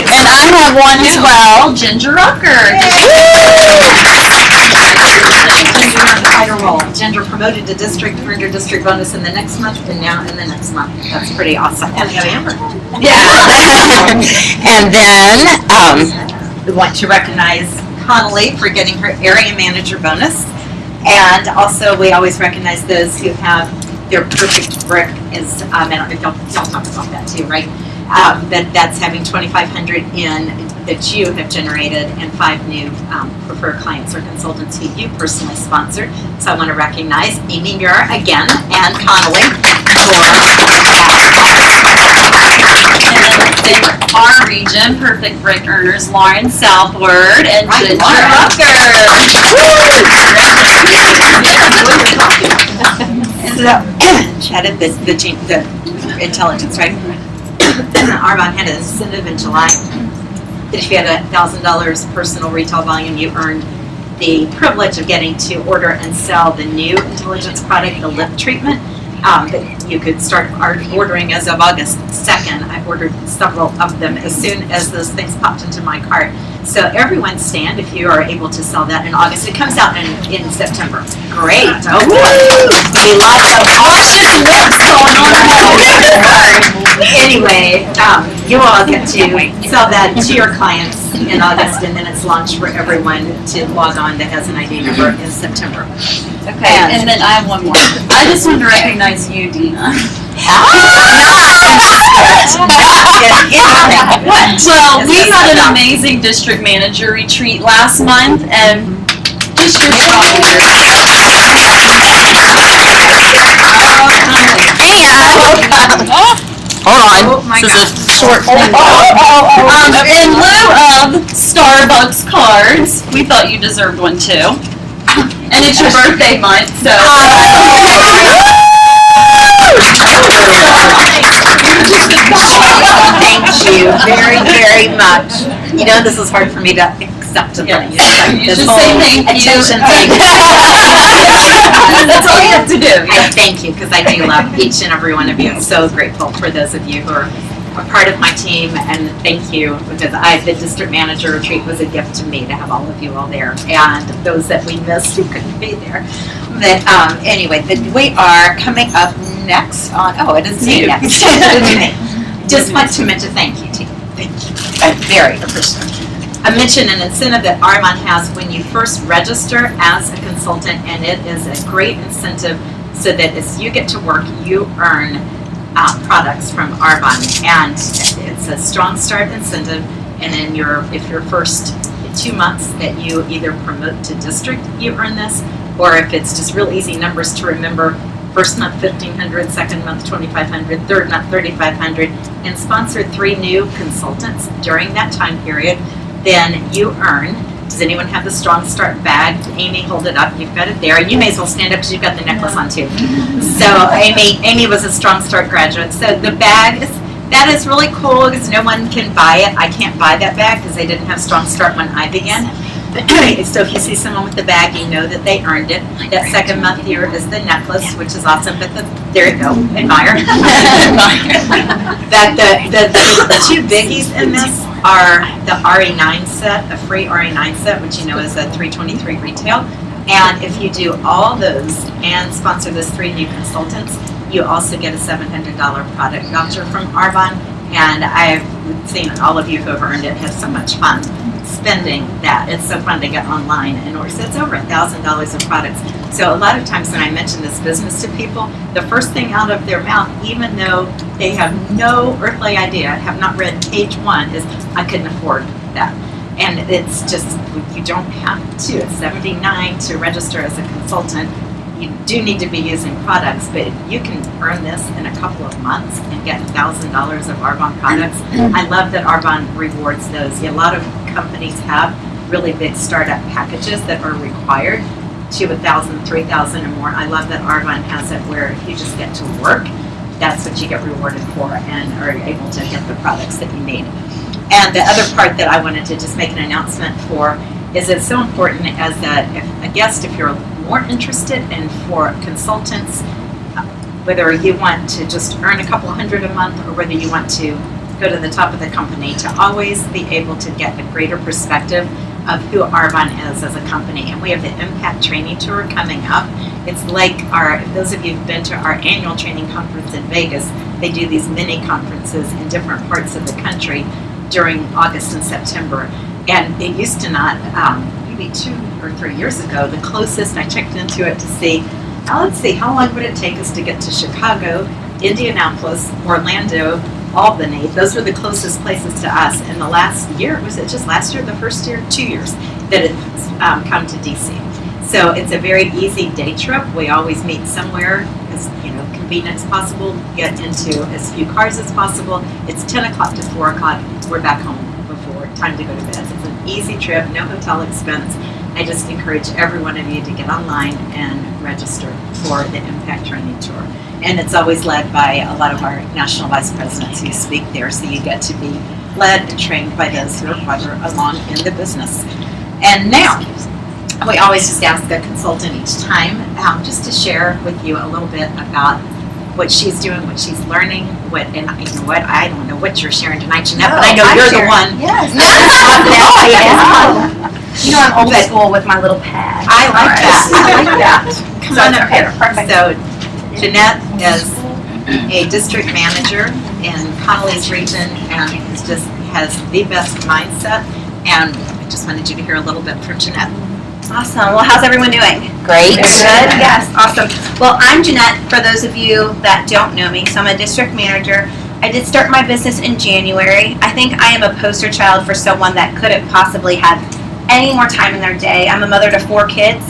And I have one as well, Ginger Rucker. Ginger promoted to district, earned her district bonus in the next month, and now in the next month. That's pretty awesome. And we have Amber. Yeah. And then we want to recognize Connolly for getting her area manager bonus. And also, we always recognize those who have their perfect brick is, and y'all talk about that too, right? That's having 2,500 in that you have generated and 5 new preferred clients or consultants who you personally sponsored. So I want to recognize Amy Muir again and Connolly In our region, perfect brick earners, Lauren Southward and Right, Ginger Lauren. Rucker. So, chatted the intelligence, right? Arbonne had an incentive in July that if you had $1,000 personal retail volume, you earned the privilege of getting to order and sell the new intelligence product, the lip treatment, that you could start ordering as of August 2nd. I ordered several of them as soon as those things popped into my cart. So everyone stand if you are able to sell that in August. It comes out in September. Great. Oh boy. A lot of awesome lips going on. Anyway, you all get to sell that to your clients in August, and then it's launched for everyone to log on that has an ID number in September. Okay, and then I have one more. I just want to recognize you, Dina. Well, we had an amazing district manager retreat last month, and just your shoulders. Hold on. Oh my This short thing. In lieu of Starbucks cards, we thought you deserved one too. And it's your birthday month, so. Thank you very, very much. You know, this is hard for me to accept tonight. You This should whole say thank you. attention thing. That's all you have to do. I thank you, because I do love each and every one of you. I'm so grateful for those of you who are a part of my team, and thank you, because the district manager retreat was a gift to me to have all of you all there, and those that we missed who couldn't be there. But anyway, we are coming up next on, it is me next. It's me. Just want to mention thank you to you. Thank you. I'm very appreciative. I mentioned an incentive that Arbonne has when you first register as a consultant, and it is a great incentive so that as you get to work, you earn products from Arbonne, and it's a strong start incentive. And then if your first 2 months that you either promote to district, you earn this, or if it's just real easy numbers to remember, first month $1,500, second month $2,500, third month $3,500, and sponsor 3 new consultants during that time period, then you earn. Does anyone have the Strong Start bag? Amy, hold it up. You've got it there. You may as well stand up because you've got the necklace on too. So Amy was a Strong Start graduate. So the bag that is really cool because no one can buy it. I can't buy that bag because they didn't have Strong Start when I began. So if you see someone with the bag, you know that they earned it. That second month here is the necklace, which is awesome. But there you go, admire. That the 2 biggies in this are the RE9 set, a free RE9 set, which you know is a $323 retail. And if you do all those and sponsor those 3 new consultants, you also get a $700 product voucher from Arbonne. And I've seen all of you who have earned it have so much fun spending that. It's so fun to get online and order. So it's over $1,000 of products. So a lot of times when I mention this business to people, the first thing out of their mouth, even though they have no earthly idea, have not read page 1, is I couldn't afford that. And it's just, you don't have to. It's $79 to register as a consultant. You do need to be using products, but you can earn this in a couple of months and get $1,000 of Arbonne products. I love that Arbonne rewards those. A lot of companies have really big startup packages that are required to $1,000, $3,000 or more. I love that Arbonne has it where if you just get to work, that's what you get rewarded for and are able to get the products that you need. And the other part that I wanted to just make an announcement for is it's so important as a guest, if you're more interested in for consultants, whether you want to just earn a couple $100 a month or whether you want to go to the top of the company, to always be able to get a greater perspective of who Arbonne is as a company. And we have the Impact Training Tour coming up. It's like those of you who've been to our annual training conference in Vegas, they do these mini conferences in different parts of the country during August and September. And it used to not, maybe 2 or 3 years ago, the closest I checked into it to see, let's see, how long would it take us to get to Chicago, Indianapolis, Orlando, Albany. Those were the closest places to us. In the last year, was it just last year, the first year, 2 years, that it's come to DC. So it's a very easy day trip. We always meet somewhere as convenient as possible, get into as few cars as possible. It's 10 o'clock to 4 o'clock. We're back home before time to go to bed. It's an easy trip, no hotel expense. I just encourage every one of you to get online and register for the Impact Training Tour. And it's always led by a lot of our national vice presidents who speak there, so you get to be led and trained by those who are farther along in the business. And now, we always just ask the consultant each time just to share with you a little bit about what she's doing, what she's learning, and you know what, I don't know what you're sharing tonight, Jeanette, but I know you're the one. Yes. You know, I'm old school with my little pad. I like that. I like that. Come on up here. Perfect. So, Jeanette is a district manager in Connolly's region and has the best mindset. And I just wanted you to hear a little bit from Jeanette. Awesome. Well, how's everyone doing? Great. Very good? Yes, awesome. Well, I'm Jeanette, for those of you that don't know me. So I'm a district manager. I did start my business in January. I think I am a poster child for someone that couldn't possibly have any more time in their day. I'm a mother to 4 kids,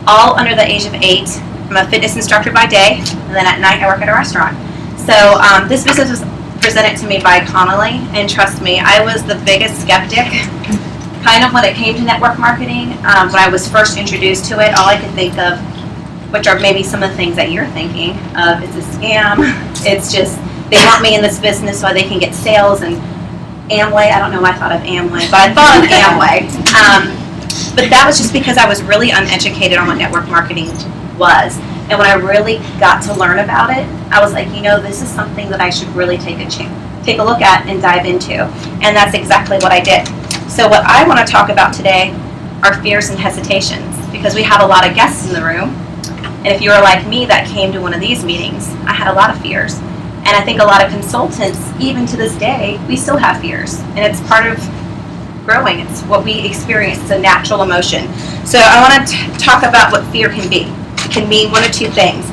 all under the age of 8. I'm a fitness instructor by day, and then at night I work at a restaurant. So this business was presented to me by Connolly, and trust me, I was the biggest skeptic kind of when it came to network marketing. When I was first introduced to it, all I could think of, which are maybe some of the things that you're thinking of, it's a scam. It's just, they want me in this business so they can get sales, and Amway, I don't know why I thought of Amway, but I thought of Amway. But that was just because I was really uneducated on what network marketing was. And when I really got to learn about it, I was like, this is something that I should really take a look at and dive into. And that's exactly what I did. So what I want to talk about today are fears and hesitations, because we have a lot of guests in the room. And if you were like me that came to one of these meetings, I had a lot of fears. And I think a lot of consultants, even to this day, we still have fears. And it's part of growing. It's what we experience. It's a natural emotion. So I want to talk about what fear can be. It can mean one of two things.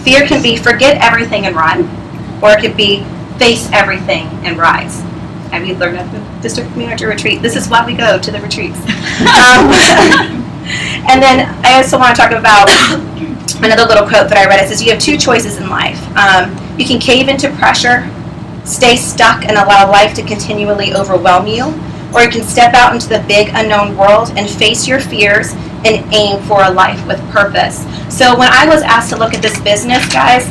Fear can be forget everything and run, or it could be face everything and rise. Have you learned at the district manager retreat? This is why we go to the retreats. And then I also want to talk about another little quote that I read. It says, you have two choices in life. You can cave into pressure, stay stuck, and allow life to continually overwhelm you, or you can step out into the big unknown world and face your fears and aim for a life with purpose. So when I was asked to look at this business, guys,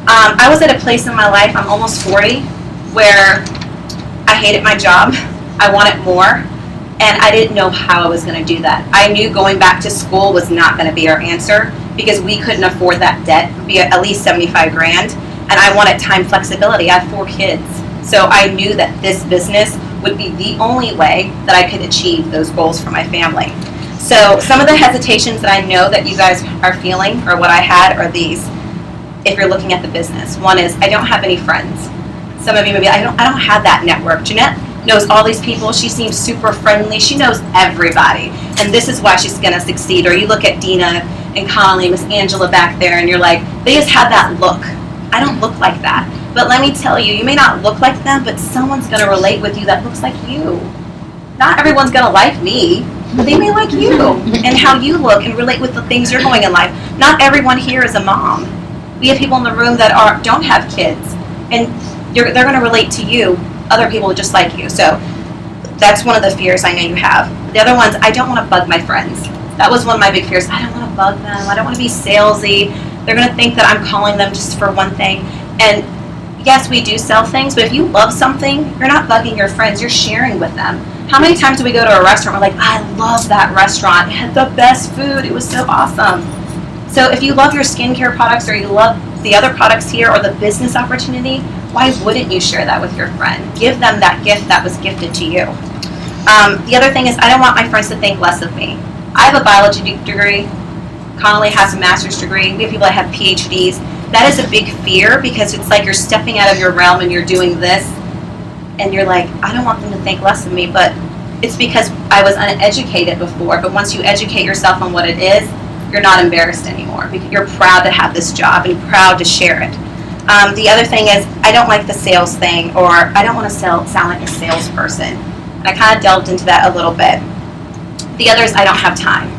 I was at a place in my life, I'm almost 40, where I hated my job. I wanted more, and I didn't know how I was going to do that. I knew going back to school was not going to be our answer, because we couldn't afford that debt. It would be at least 75 grand, and I wanted time flexibility. I have 4 kids, so I knew that this business would be the only way that I could achieve those goals for my family. So some of the hesitations that I know that you guys are feeling, or what I had, are these. If you're looking at the business, one is, I don't have any friends. Some of you may be, I don't have that network. Jeanette knows all these people. She seems super friendly. She knows everybody, and this is why she's going to succeed. Or you look at Dina and Conley, Miss Angela back there, and you're like, they just have that look. I don't look like that. But let me tell you, you may not look like them, but someone's going to relate with you that looks like you. Not everyone's going to like me, but they may like you and how you look and relate with the things you're going in life. Not everyone here is a mom. We have people in the room that don't have kids, and they're going to relate to you, other people just like you. So that's one of the fears I know you have. The other ones, I don't want to bug my friends. That was one of my big fears. I don't want to bug them. I don't want to be salesy. They're going to think that I'm calling them just for one thing. And yes, we do sell things, but if you love something, you're not bugging your friends. You're sharing with them. How many times do we go to a restaurant, we're like, I love that restaurant. It had the best food. It was so awesome. So if you love your skincare products, or you love the other products here, or the business opportunity, why wouldn't you share that with your friend? Give them that gift that was gifted to you. The other thing is, I don't want my friends to think less of me. I have a biology degree. Connolly has a master's degree. We have people that have PhDs. That is a big fear, because it's like you're stepping out of your realm and you're doing this, and you're like, I don't want them to think less of me, but it's because I was uneducated before. But once you educate yourself on what it is, you're not embarrassed anymore, because you're proud to have this job and proud to share it. The other thing is, I don't like the sales thing, or I don't want to sound like a salesperson. And I kind of delved into that a little bit. The other is, I don't have time.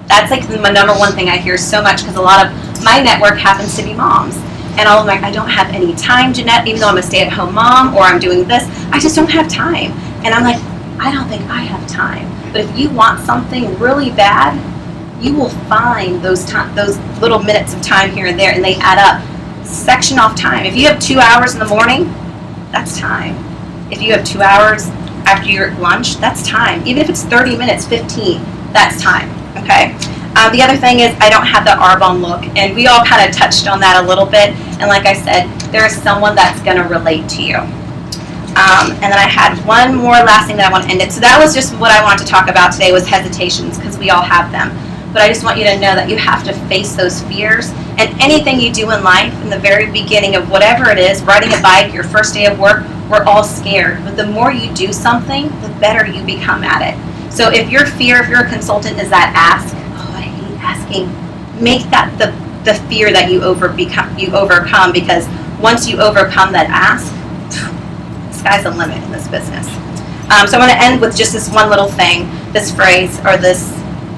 That's like my number one thing I hear so much, because a lot of my network happens to be moms. And all of them are like, I don't have any time, Jeanette, even though I'm a stay-at-home mom, or I'm doing this, I just don't have time. And I'm like, I don't think I have time. But if you want something really bad, you will find those little minutes of time here and there, and they add up. Section off time. If you have 2 hours in the morning, that's time. If you have 2 hours after your lunch, that's time. Even if it's 30 minutes, 15, that's time. Okay? The other thing is, I don't have the Arbonne look, and we all kind of touched on that a little bit. And like I said, there is someone that's going to relate to you. And then I had one more last thing that I want to end it. So that was just what I wanted to talk about today, was hesitations, because we all have them. But I just want you to know that you have to face those fears. And anything you do in life, in the very beginning of whatever it is, riding a bike, your first day of work, we're all scared. But the more you do something, the better you become at it. So if your fear, if you're a consultant, is that ask, I hate asking, make that the fear that you overcome, because once you overcome that ask, the sky's the limit in this business. So I'm going to end with just this one little thing, this phrase, or this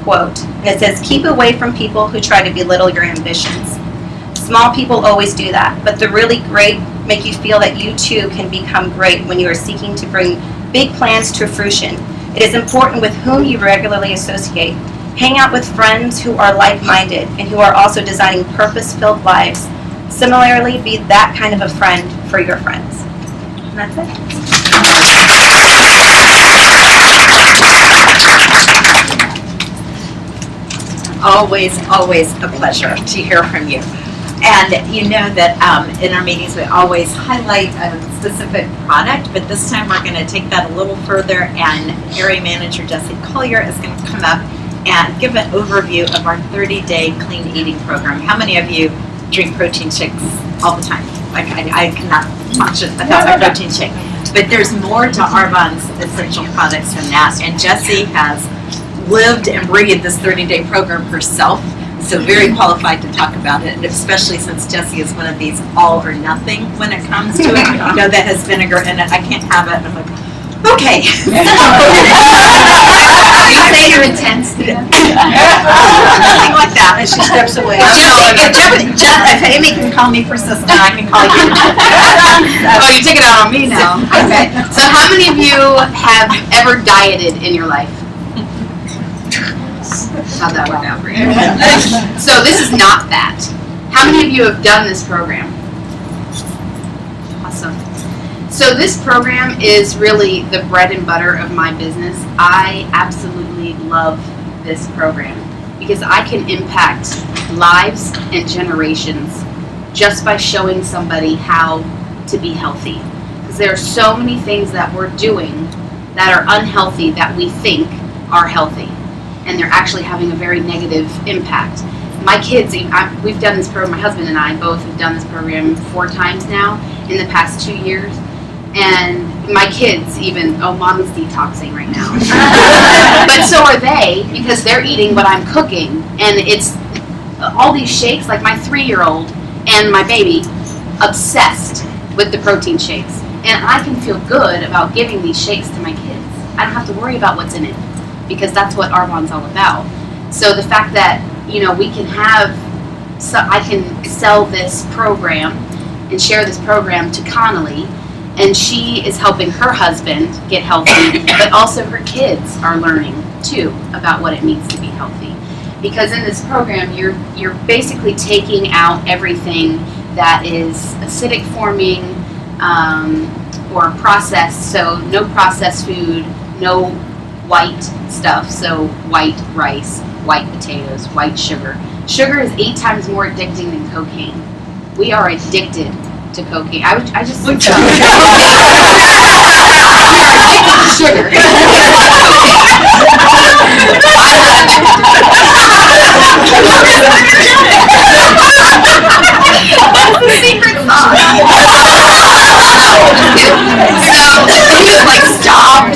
quote, and it says, keep away from people who try to belittle your ambitions. Small people always do that, but the really great make you feel that you too can become great when you are seeking to bring big plans to fruition. It is important with whom you regularly associate. Hang out with friends who are like-minded and who are also designing purpose-filled lives. Similarly, be that kind of a friend for your friends. And that's it. Always, always a pleasure to hear from you. And you know that in our meetings, we always highlight a specific product, but this time we're going to take that a little further, and Area Manager Jesse Collier is going to come up and give an overview of our 30-day clean eating program. How many of you drink protein shakes all the time? Like I cannot function without my protein shake. But there's more to Arbonne's essential products than that, and Jesse has lived and breathed this 30-day program herself, so very qualified to talk about it, and especially since Jessie is one of these all or nothing when it comes to it. You know, that has vinegar in it, I can't have it. I'm like, okay. You say you're intense. Nothing like that. And she steps away. If Amy can call me persistent, I can call you. Oh, you take it out on me now. Okay. So how many of you have ever dieted in your life? How'd that work out for you? So this is not that. How many of you have done this program? Awesome. So this program is really the bread and butter of my business. I absolutely love this program because I can impact lives and generations just by showing somebody how to be healthy. Because there are so many things that we're doing that are unhealthy that we think are healthy, and they're actually having a very negative impact. My kids, we've done this program, my husband and I both have done this program 4 times now in the past 2 years. And my kids even, Mom is detoxing right now. But so are they, because they're eating what I'm cooking. And it's all these shakes, like my 3-year-old and my baby, obsessed with the protein shakes. And I can feel good about giving these shakes to my kids. I don't have to worry about what's in it, because that's what Arbonne's all about. So the fact that, we can I can sell this program and share this program to Connolly, and she is helping her husband get healthy, but also her kids are learning too about what it means to be healthy. Because in this program, you're basically taking out everything that is acidic forming or processed, so no processed food, no white stuff, so white rice, white potatoes, white sugar. Sugar is 8 times more addicting than cocaine. We are addicted to cocaine. I just we are addicted to sugar. That's the secret sauce. So he was like, stop.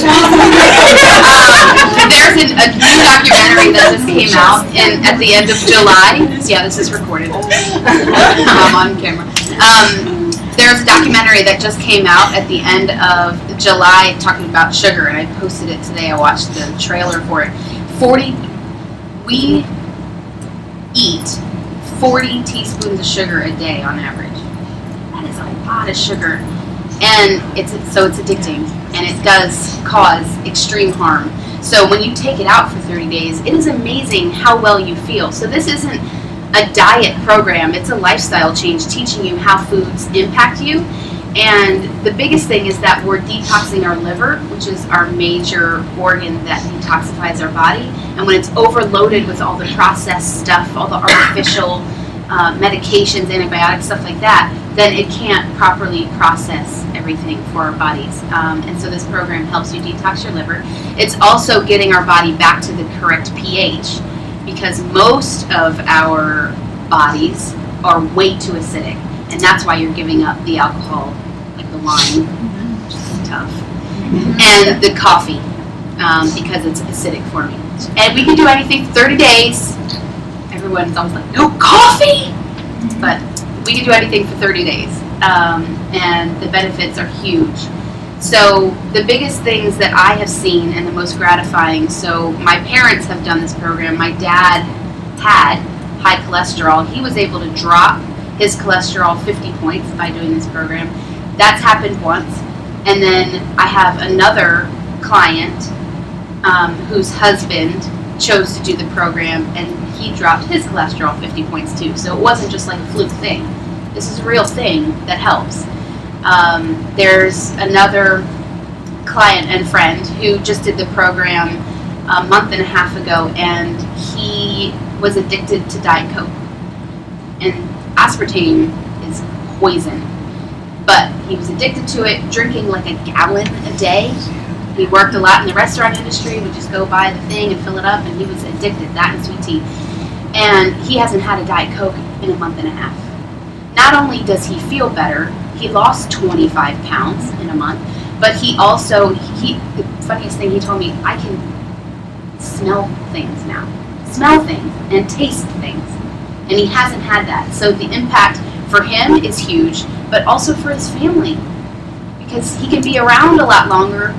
There's a new documentary that just came out at the end of July. Yeah, this is recorded. I'm on camera. There's a documentary that just came out at the end of July talking about sugar, and I posted it today. I watched the trailer for it. We eat 40 teaspoons of sugar a day on average. That is a lot of sugar. And it's addicting, and it does cause extreme harm. So when you take it out for 30 days, it is amazing how well you feel. So this isn't a diet program, it's a lifestyle change, teaching you how foods impact you. And the biggest thing is that we're detoxing our liver, which is our major organ that detoxifies our body. And when it's overloaded with all the processed stuff, all the artificial medications, antibiotics, stuff like that, then it can't properly process everything for our bodies. And so this program helps you detox your liver. It's also getting our body back to the correct pH, because most of our bodies are way too acidic. And that's why you're giving up the alcohol, like the wine, which is tough, and the coffee, because it's acidic for me. And we can do anything for 30 days. Everyone's always like, no coffee! But we can do anything for 30 days. And the benefits are huge. So the biggest things that I have seen and the most gratifying, so my parents have done this program. My dad had high cholesterol. He was able to drop his cholesterol 50 points by doing this program. That's happened once. And then I have another client whose husband chose to do the program, and he dropped his cholesterol 50 points too. So it wasn't just like a fluke thing. This is a real thing that helps. There's another client and friend who just did the program a month and a half ago, and he was addicted to Diet Coke. And aspartame is poison. But he was addicted to it, drinking like a gallon a day. He worked a lot in the restaurant industry, would just go buy the thing and fill it up, and he was addicted, that and sweet tea. And he hasn't had a Diet Coke in a month and a half. Not only does he feel better, he lost 25 pounds in a month, but he also, the funniest thing, he told me, I can smell things now. Smell things and taste things. And he hasn't had that. So the impact for him is huge, but also for his family, because he can be around a lot longer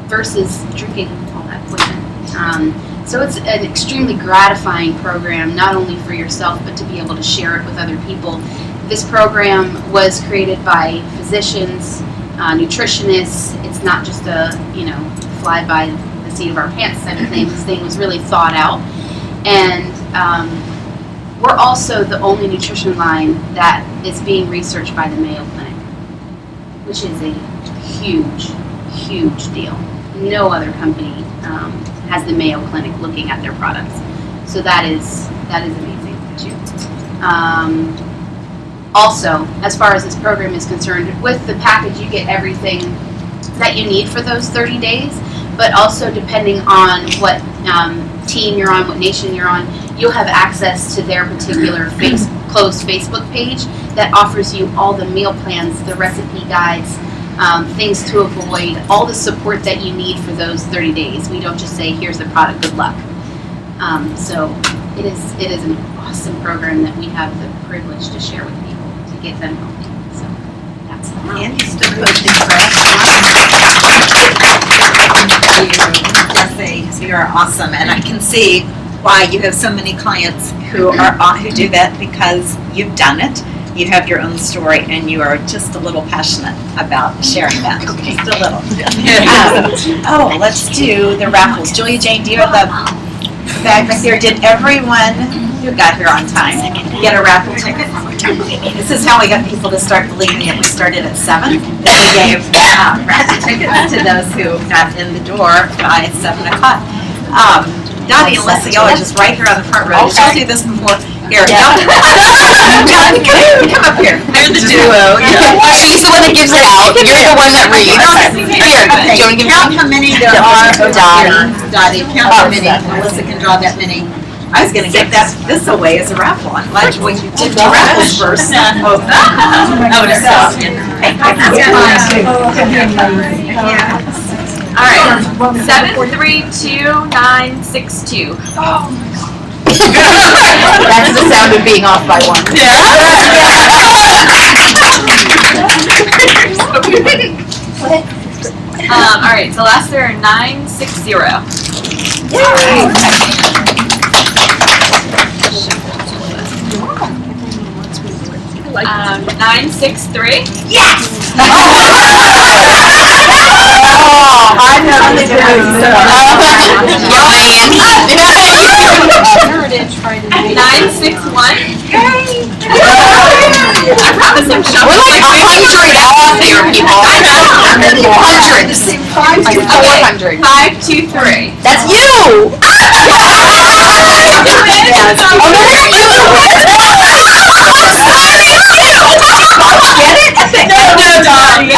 versus drinking all that poison. So it's an extremely gratifying program, not only for yourself, but to be able to share it with other people. This program was created by physicians, nutritionists. It's not just a, fly by the seat of our pants type of thing. This thing was really thought out. And we're also the only nutrition line that is being researched by the Mayo Clinic, which is a huge, huge deal. No other company has the Mayo Clinic looking at their products. So that is amazing too. Also, as far as this program is concerned, with the package you get everything that you need for those 30 days, but also depending on what team you're on, what nation you're on, you'll have access to their particular closed Facebook page that offers you all the meal plans, the recipe guides, things to avoid, all the support that you need for those 30 days. We don't just say, here's the product, good luck. So it is an awesome program that we have the privilege to share with people, to get them healthy. So that's all. And you still posting press. You are awesome, and I can see why you have so many clients who do that, because you've done it. You have your own story, and you are just a little passionate about sharing that. Okay. Just a little. Let's do the raffles. Julia Jane, do you have the bag right there? Did everyone who got here on time get a raffle ticket? This is how we got people to start believing it. We started at 7. Then we gave raffle tickets to those who got in the door by 7 o'clock. Dottie and Leslie, y'all are just right here on the front row. Did y'all do this before? Here, come up here. They're the duo. She's the one that gives it out. You're the one that reads. Here, do you want to give Count how many there are over here. Dottie, count how many. Melissa can draw that many. I was going to give this away as a raffle. I'm glad we did the raffles first. I would have stopped. All right, 732962. That's the sound of being off by one. All right, so last there are 960. All right. 963. Yes! I know the difference. 961. I promise I'm We're like 100 off here, people. I know. 100. 400. 523. That's you! Yes. Oh, no, you're Get it? No, Dottie.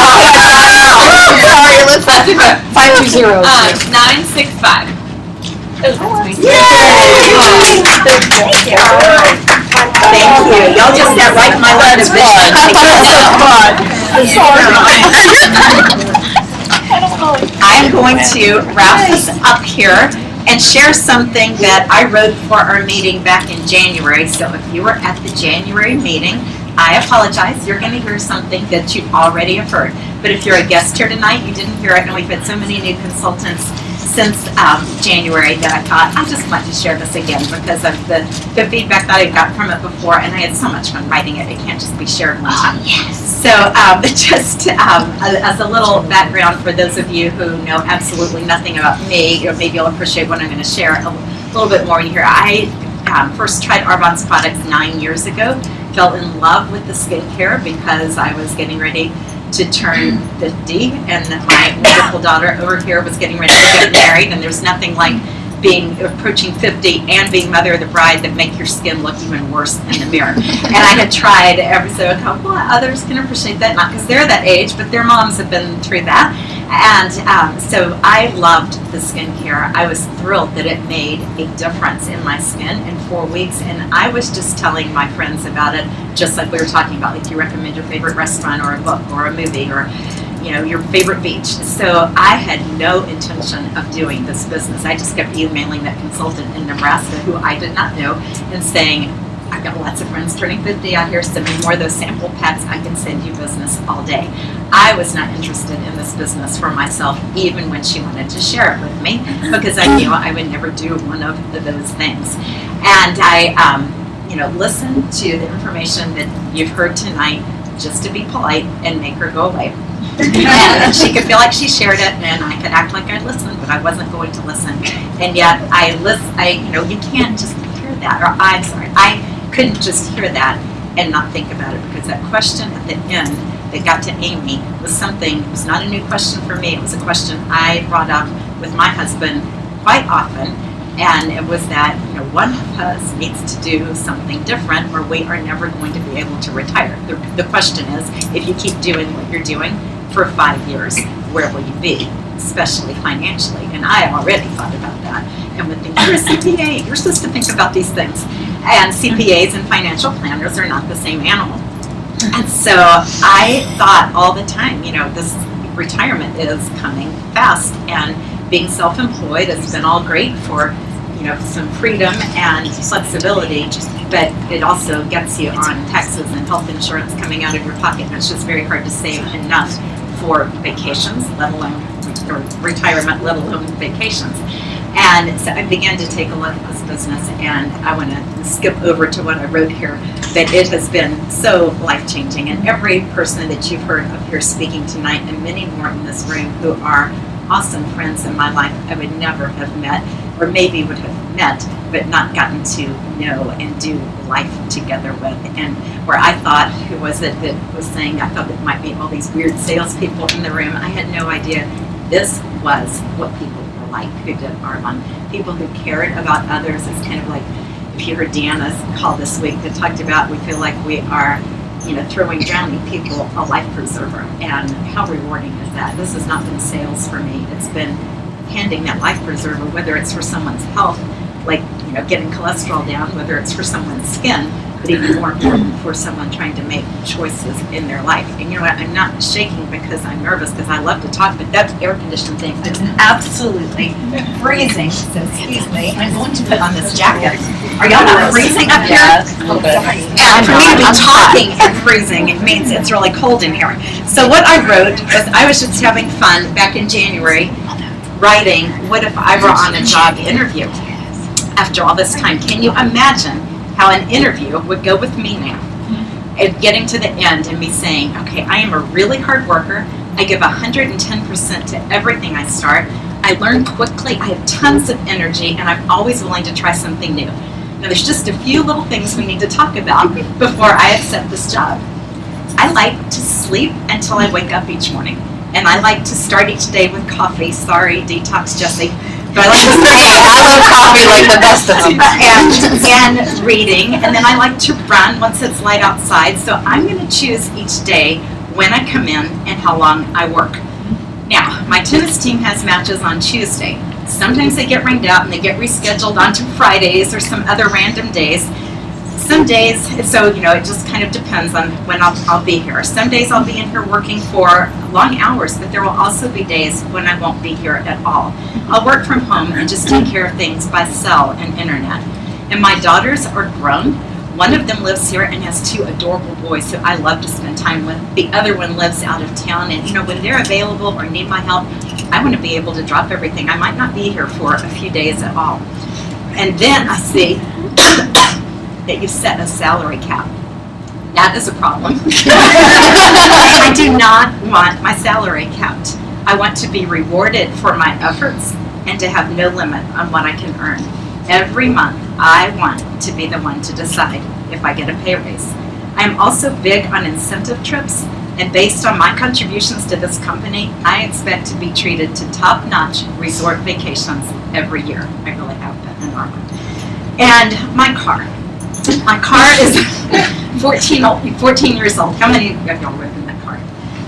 Sorry, let's 520. 965. Yay! Thank you. Y'all just got right in my line of vision. I'm going to wrap this up here and share something that I wrote for our meeting back in January. So if you were at the January meeting, I apologize. You're going to hear something that you already have heard. But if you're a guest here tonight, you didn't hear it, and we've had so many new consultants since January that I thought I just want to share this again because of the feedback that I got from it before, and I had so much fun writing it. It can't just be shared one time. So just as a little background for those of you who know absolutely nothing about me, or maybe you'll appreciate what I'm going to share a little bit more in here. I first tried Arbonne's products 9 years ago, fell in love with the skincare because I was getting ready to turn 50, and my wonderful daughter over here was getting ready to get married, and there's nothing like approaching 50 and being mother of the bride that make your skin look even worse in the mirror. And I had tried every so a couple others can appreciate that, not because they're that age, but their moms have been through that. And so I loved the skincare. I was thrilled that it made a difference in my skin in 4 weeks, and I was just telling my friends about it, just like we were talking about, like you recommend your favorite restaurant or a book or a movie or your favorite beach. So I had no intention of doing this business. I just kept emailing that consultant in Nebraska who I did not know and saying, I've got lots of friends turning 50 out here, send me more of those sample packs, I can send you business all day. I was not interested in this business for myself, even when she wanted to share it with me, because I knew I would never do one of those things. And I listened to the information that you've heard tonight just to be polite and make her go away. And she could feel like she shared it, and I could act like I'd listened, but I wasn't going to listen. And yet you can't just hear that, or I couldn't just hear that and not think about it, because that question at the end that got to Amy was it was not a new question for me, it was a question I brought up with my husband quite often, and it was that one of us needs to do something different or we are never going to be able to retire. The question is, if you keep doing what you're doing for 5 years, where will you be, especially financially? And I already thought about that and would think, you're a CPA, you're supposed to think about these things. And CPAs and financial planners are not the same animal. And so I thought all the time, this retirement is coming fast, and being self-employed has been all great for some freedom and flexibility, but it also gets you on taxes and health insurance coming out of your pocket, and it's just very hard to save enough for vacations, let alone or retirement, let alone vacations. And so I began to take a look at this business, and I want to skip over to what I wrote here, that it has been so life-changing, and every person that you've heard up here speaking tonight, and many more in this room who are awesome friends in my life, I would never have met, or maybe would have met, but not gotten to know and do life together with. And where I thought, who was it that was saying, I thought it might be all these weird salespeople in the room. I had no idea this was what people were like who did Arbonne. People who cared about others. It's kind of like, if you heard Deanna's call this week that talked about, we feel like we are throwing drowning people a life preserver, and how rewarding is that? This has not been sales for me. It's been handing that life preserver, whether it's for someone's health, like getting cholesterol down, whether it's for someone's skin, but even more important, for someone trying to make choices in their life. And you know what? I'm not shaking because I'm nervous, because I love to talk, but that air conditioning thing is absolutely freezing. So excuse me, I'm going to put on this jacket. Are y'all not freezing up here? And for me to be talking and freezing, it means it's really cold in here. So what I wrote was, I was just having fun back in January, writing, what if I were on a job interview after all this time? Can you imagine how an interview would go with me now, and getting to the end and me saying, okay, I am a really hard worker, I give 110% to everything I start, I learn quickly, I have tons of energy, and I'm always willing to try something new. Now there's just a few little things we need to talk about before I accept this job. I like to sleep until I wake up each morning, and I like to start each day with coffee. Sorry, detox Jessie. But I like to I love coffee like the best of them. And reading, and then I like to run once it's light outside. So I'm going to choose each day when I come in and how long I work. Now, my tennis team has matches on Tuesday. Sometimes they get rained out and they get rescheduled onto Fridays or some other random days. Some days, so it just kind of depends on when I'll be here. Some days I'll be in here working for long hours, but there will also be days when I won't be here at all. I'll work from home and just take care of things by cell and internet. And my daughters are grown. One of them lives here and has 2 adorable boys who I love to spend time with. The other one lives out of town, and when they're available or need my help, I want to be able to drop everything. I might not be here for a few days at all. And then I see that you set a salary cap. That is a problem. I do not want my salary capped. I want to be rewarded for my efforts and to have no limit on what I can earn. Every month, I want to be the one to decide if I get a pay raise. I am also big on incentive trips, and based on my contributions to this company, I expect to be treated to top-notch resort vacations every year. I really have been in Arbonne. And my car. My car is 14 years old. How many of y'all live in that car?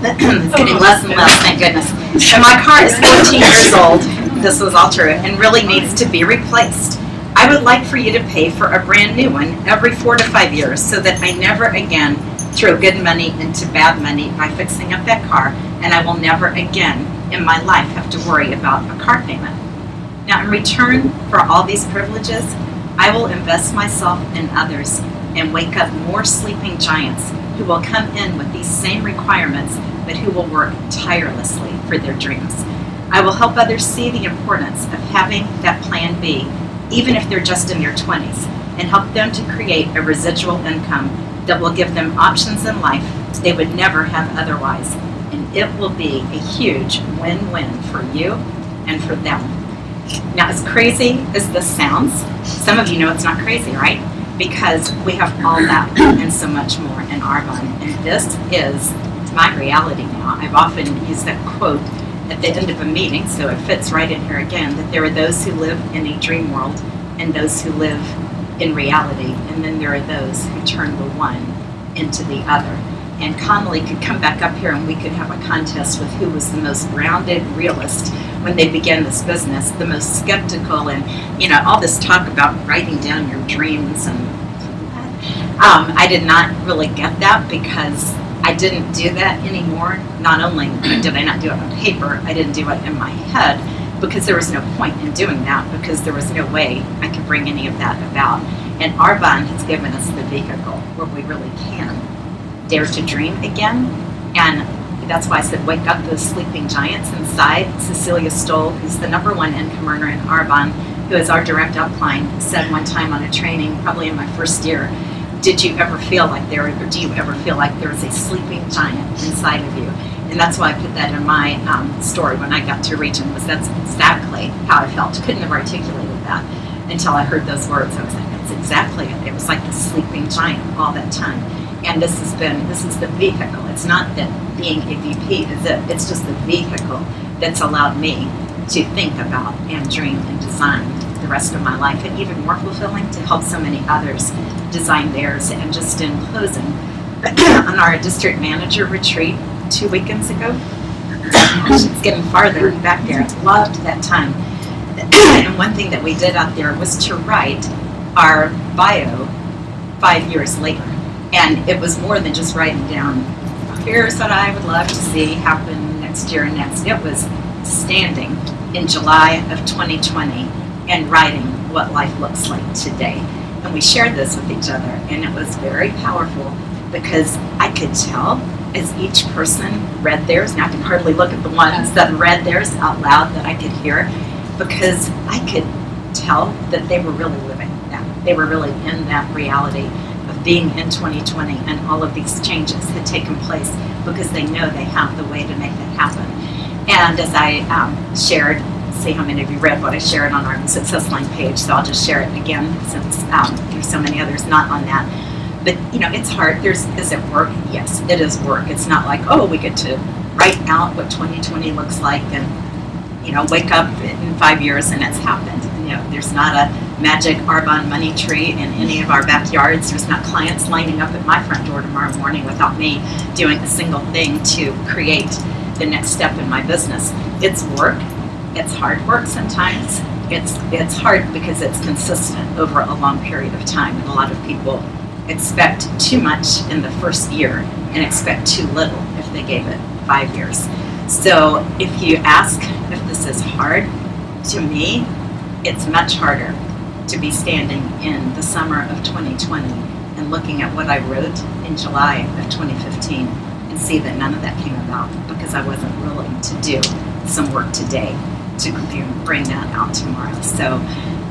It's getting less and less, thank goodness. And my car is 14 years old. This was all true, and really needs to be replaced. I would like for you to pay for a brand new one every 4 to 5 years so that I never again throw good money into bad money by fixing up that car, and I will never again in my life have to worry about a car payment. Now, in return for all these privileges, I will invest myself in others and wake up more sleeping giants who will come in with these same requirements, but who will work tirelessly for their dreams. I will help others see the importance of having that plan B, even if they're just in their 20s, and help them to create a residual income that will give them options in life they would never have otherwise. And it will be a huge win-win for you and for them. Now, as crazy as this sounds, some of you know it's not crazy, right? Because we have all that and so much more in Arbonne. And this is my reality now. I've often used that quote at the end of a meeting, so it fits right in here again, that there are those who live in a dream world and those who live in reality, and then there are those who turn the one into the other. And Connolly could come back up here and we could have a contest with who was the most grounded realist when they began this business, the most skeptical, and all this talk about writing down your dreams and I did not really get that, because I didn't do that anymore. Not only did I not do it on paper, I didn't do it in my head, because there was no point in doing that, because there was no way I could bring any of that about. And Arbonne has given us the vehicle where we really can dare to dream again. And that's why I said wake up those sleeping giants inside. Cecilia Stoll, who's the #1 income earner in Arbonne, who is our direct upline, said one time on a training, probably in my first year, did you ever feel like there, or do you ever feel like there's a sleeping giant inside of you? And that's why I put that in my story when I got to Region, was that's exactly how I felt. Couldn't have articulated that until I heard those words. I was like, that's exactly it. It was like the sleeping giant all that time. And this is the vehicle. It's not that being a VP is it. It's just the vehicle that's allowed me to think about and dream and design the rest of my life, and even more fulfilling to help so many others design theirs. And just in closing, on our district manager retreat 2 weekends ago, it's getting farther back there. I loved that time. And one thing that we did out there was to write our bio 5 years later. And it was more than just writing down, here's what I would love to see happen next year and next. It was standing in July of 2020 and writing what life looks like today. And we shared this with each other, and it was very powerful, because I could tell as each person read theirs, and I can hardly look at the ones that read theirs out loud that I could hear, because I could tell that they were really living that. They were really in that reality of being in 2020, and all of these changes had taken place because they know they have the way to make that happen. And as I shared, see how many of you read what I shared on our Success Line page, so I'll just share it again since there's so many others not on that. But it's hard. Is it work? Yes, it is work. It's not like, oh, we get to write out what 2020 looks like and wake up in 5 years and it's happened. There's not a magic Arbonne money tree in any of our backyards. There's not clients lining up at my front door tomorrow morning without me doing a single thing to create the next step in my business. It's work. It's hard work sometimes. It's hard because it's consistent over a long period of time, and a lot of people expect too much in the first year and expect too little if they gave it 5 years. So if you ask if this is hard, to me, it's much harder to be standing in the summer of 2020 and looking at what I wrote in July of 2015 and see that none of that came about because I wasn't willing to do some work today to bring that out tomorrow. So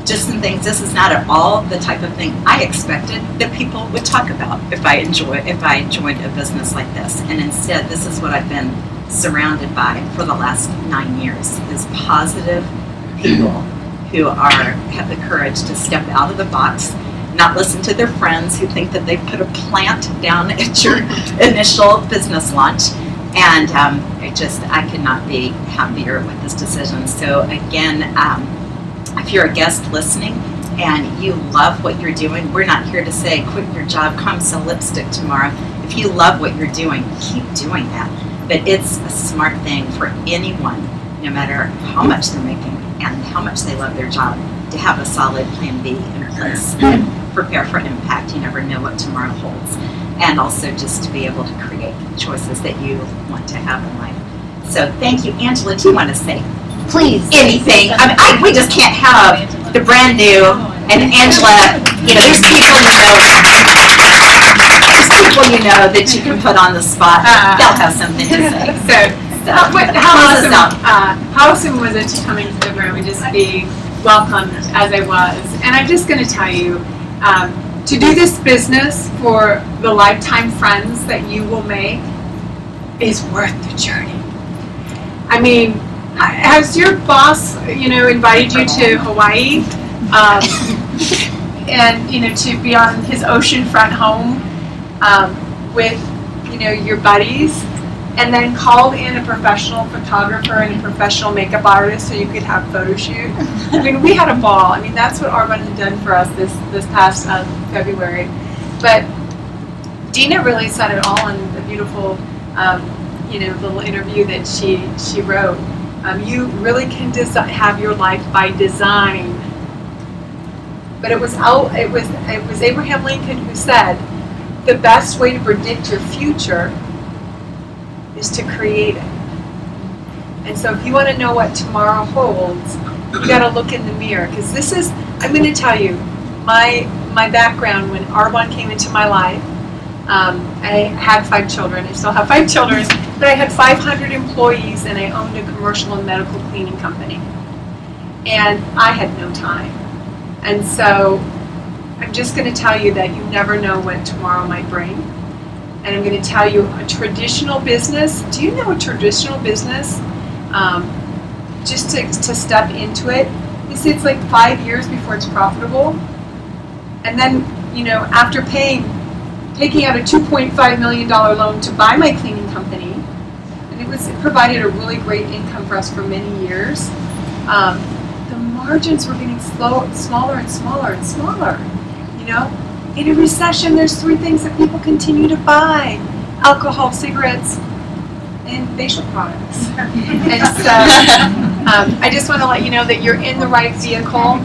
just some things, this is not at all the type of thing I expected that people would talk about if I joined a business like this. And instead, this is what I've been surrounded by for the last 9 years, is positive people who have the courage to step out of the box, not listen to their friends who think that they've put a plant down at your initial business launch. And I could not be happier with this decision. So again, if you're a guest listening and you love what you're doing, we're not here to say, quit your job, come sell lipstick tomorrow. If you love what you're doing, keep doing that. But it's a smart thing for anyone, no matter how much they're making and how much they love their job, to have a solid plan B in place and prepare for impact. You never know what tomorrow holds. And also just to be able to create choices that you want to have in life. So thank you. Angela, do you want to say anything? I mean, we just can't have the brand new and Angela, there's people you know that you can put on the spot. They'll have something to say. How awesome was it to come into the room and just be welcomed as I was? And I'm just going to tell you, to do this business for the lifetime friends that you will make is worth the journey. I mean, has your boss, invited you to Hawaii, and to be on his oceanfront home with, your buddies, and then called in a professional photographer and a professional makeup artist so you could have a photo shoot? I mean, we had a ball. I mean, that's what Arbonne had done for us this past February. But Dina really said it all in the beautiful, little interview that she wrote. You really can have your life by design. But it was Abraham Lincoln who said, the best way to predict your future is to create it. And so if you want to know what tomorrow holds, you got to look in the mirror. Because I'm going to tell you, my background when Arbonne came into my life, I had 5 children. I still have 5 children, but I had 500 employees and I owned a commercial and medical cleaning company. And I had no time. And so I'm just going to tell you that you never know what tomorrow might bring. And I'm going to tell you, a traditional business, do you know a traditional business, just to step into it, it's like 5 years before it's profitable. And then, after taking out a $2.5 million loan to buy my cleaning company, and it provided a really great income for us for many years, the margins were getting smaller and smaller and smaller, In a recession, there's 3 things that people continue to buy: alcohol, cigarettes, and facial products. And so I just want to let you know that you're in the right vehicle.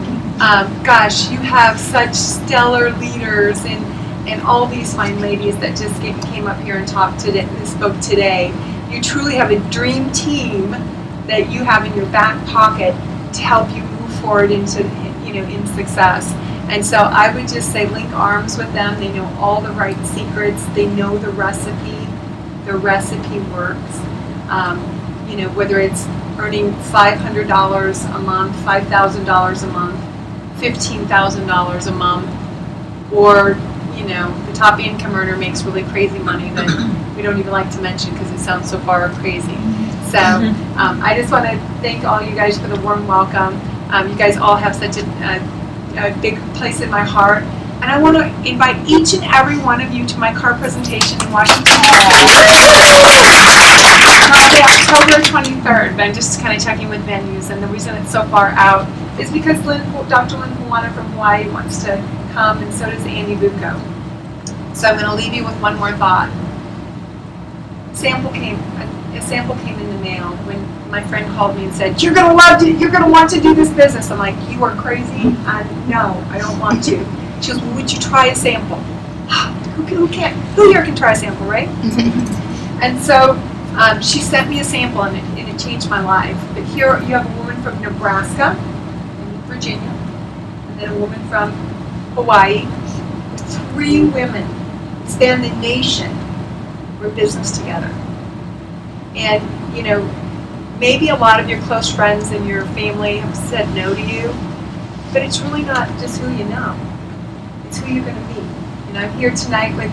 Gosh, you have such stellar leaders and all these fine ladies that just came up here and spoke today. You truly have a dream team that you have in your back pocket to help you move forward into, in success. And so I would just say link arms with them. They know all the right secrets. They know the recipe. The recipe works. Whether it's earning $500 a month, $5,000 a month, $15,000 a month, or the top income earner makes really crazy money that we don't even like to mention because it sounds so far crazy. So I just want to thank all you guys for the warm welcome. You guys all have such a big place in my heart. And I want to invite each and every one of you to my car presentation in Washington, Friday, October 23rd. But I'm just kind of checking with venues, and the reason it's so far out is because Dr. Lynn Puwana from Hawaii wants to come, and so does Andy Bucco. So I'm going to leave you with one more thought. A sample came in the mail when my friend called me and said, "You're going to want to do this business." I'm like, "You are crazy." No, I don't want to. She goes, "Well, would you try a sample?" Who here can try a sample, right? And so she sent me a sample, and it changed my life. But here you have a woman from Nebraska, and Virginia, and then a woman from Hawaii, 3 women span the nation were in business together. And, you know, maybe a lot of your close friends and your family have said no to you, but it's really not just who you know. It's who you're going to meet. And I'm here tonight with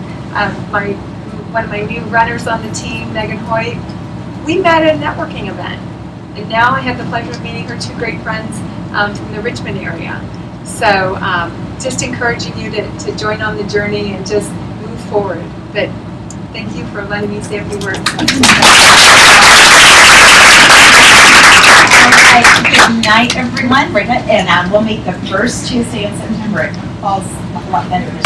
one of my new runners on the team, Megan Hoyt. We met at a networking event. And now I have the pleasure of meeting her 2 great friends from the Richmond area. So just encouraging you to join on the journey and just move forward. But thank you for letting me say a few words. Good night, everyone. And we'll meet the first Tuesday in September. It falls a lot better this year.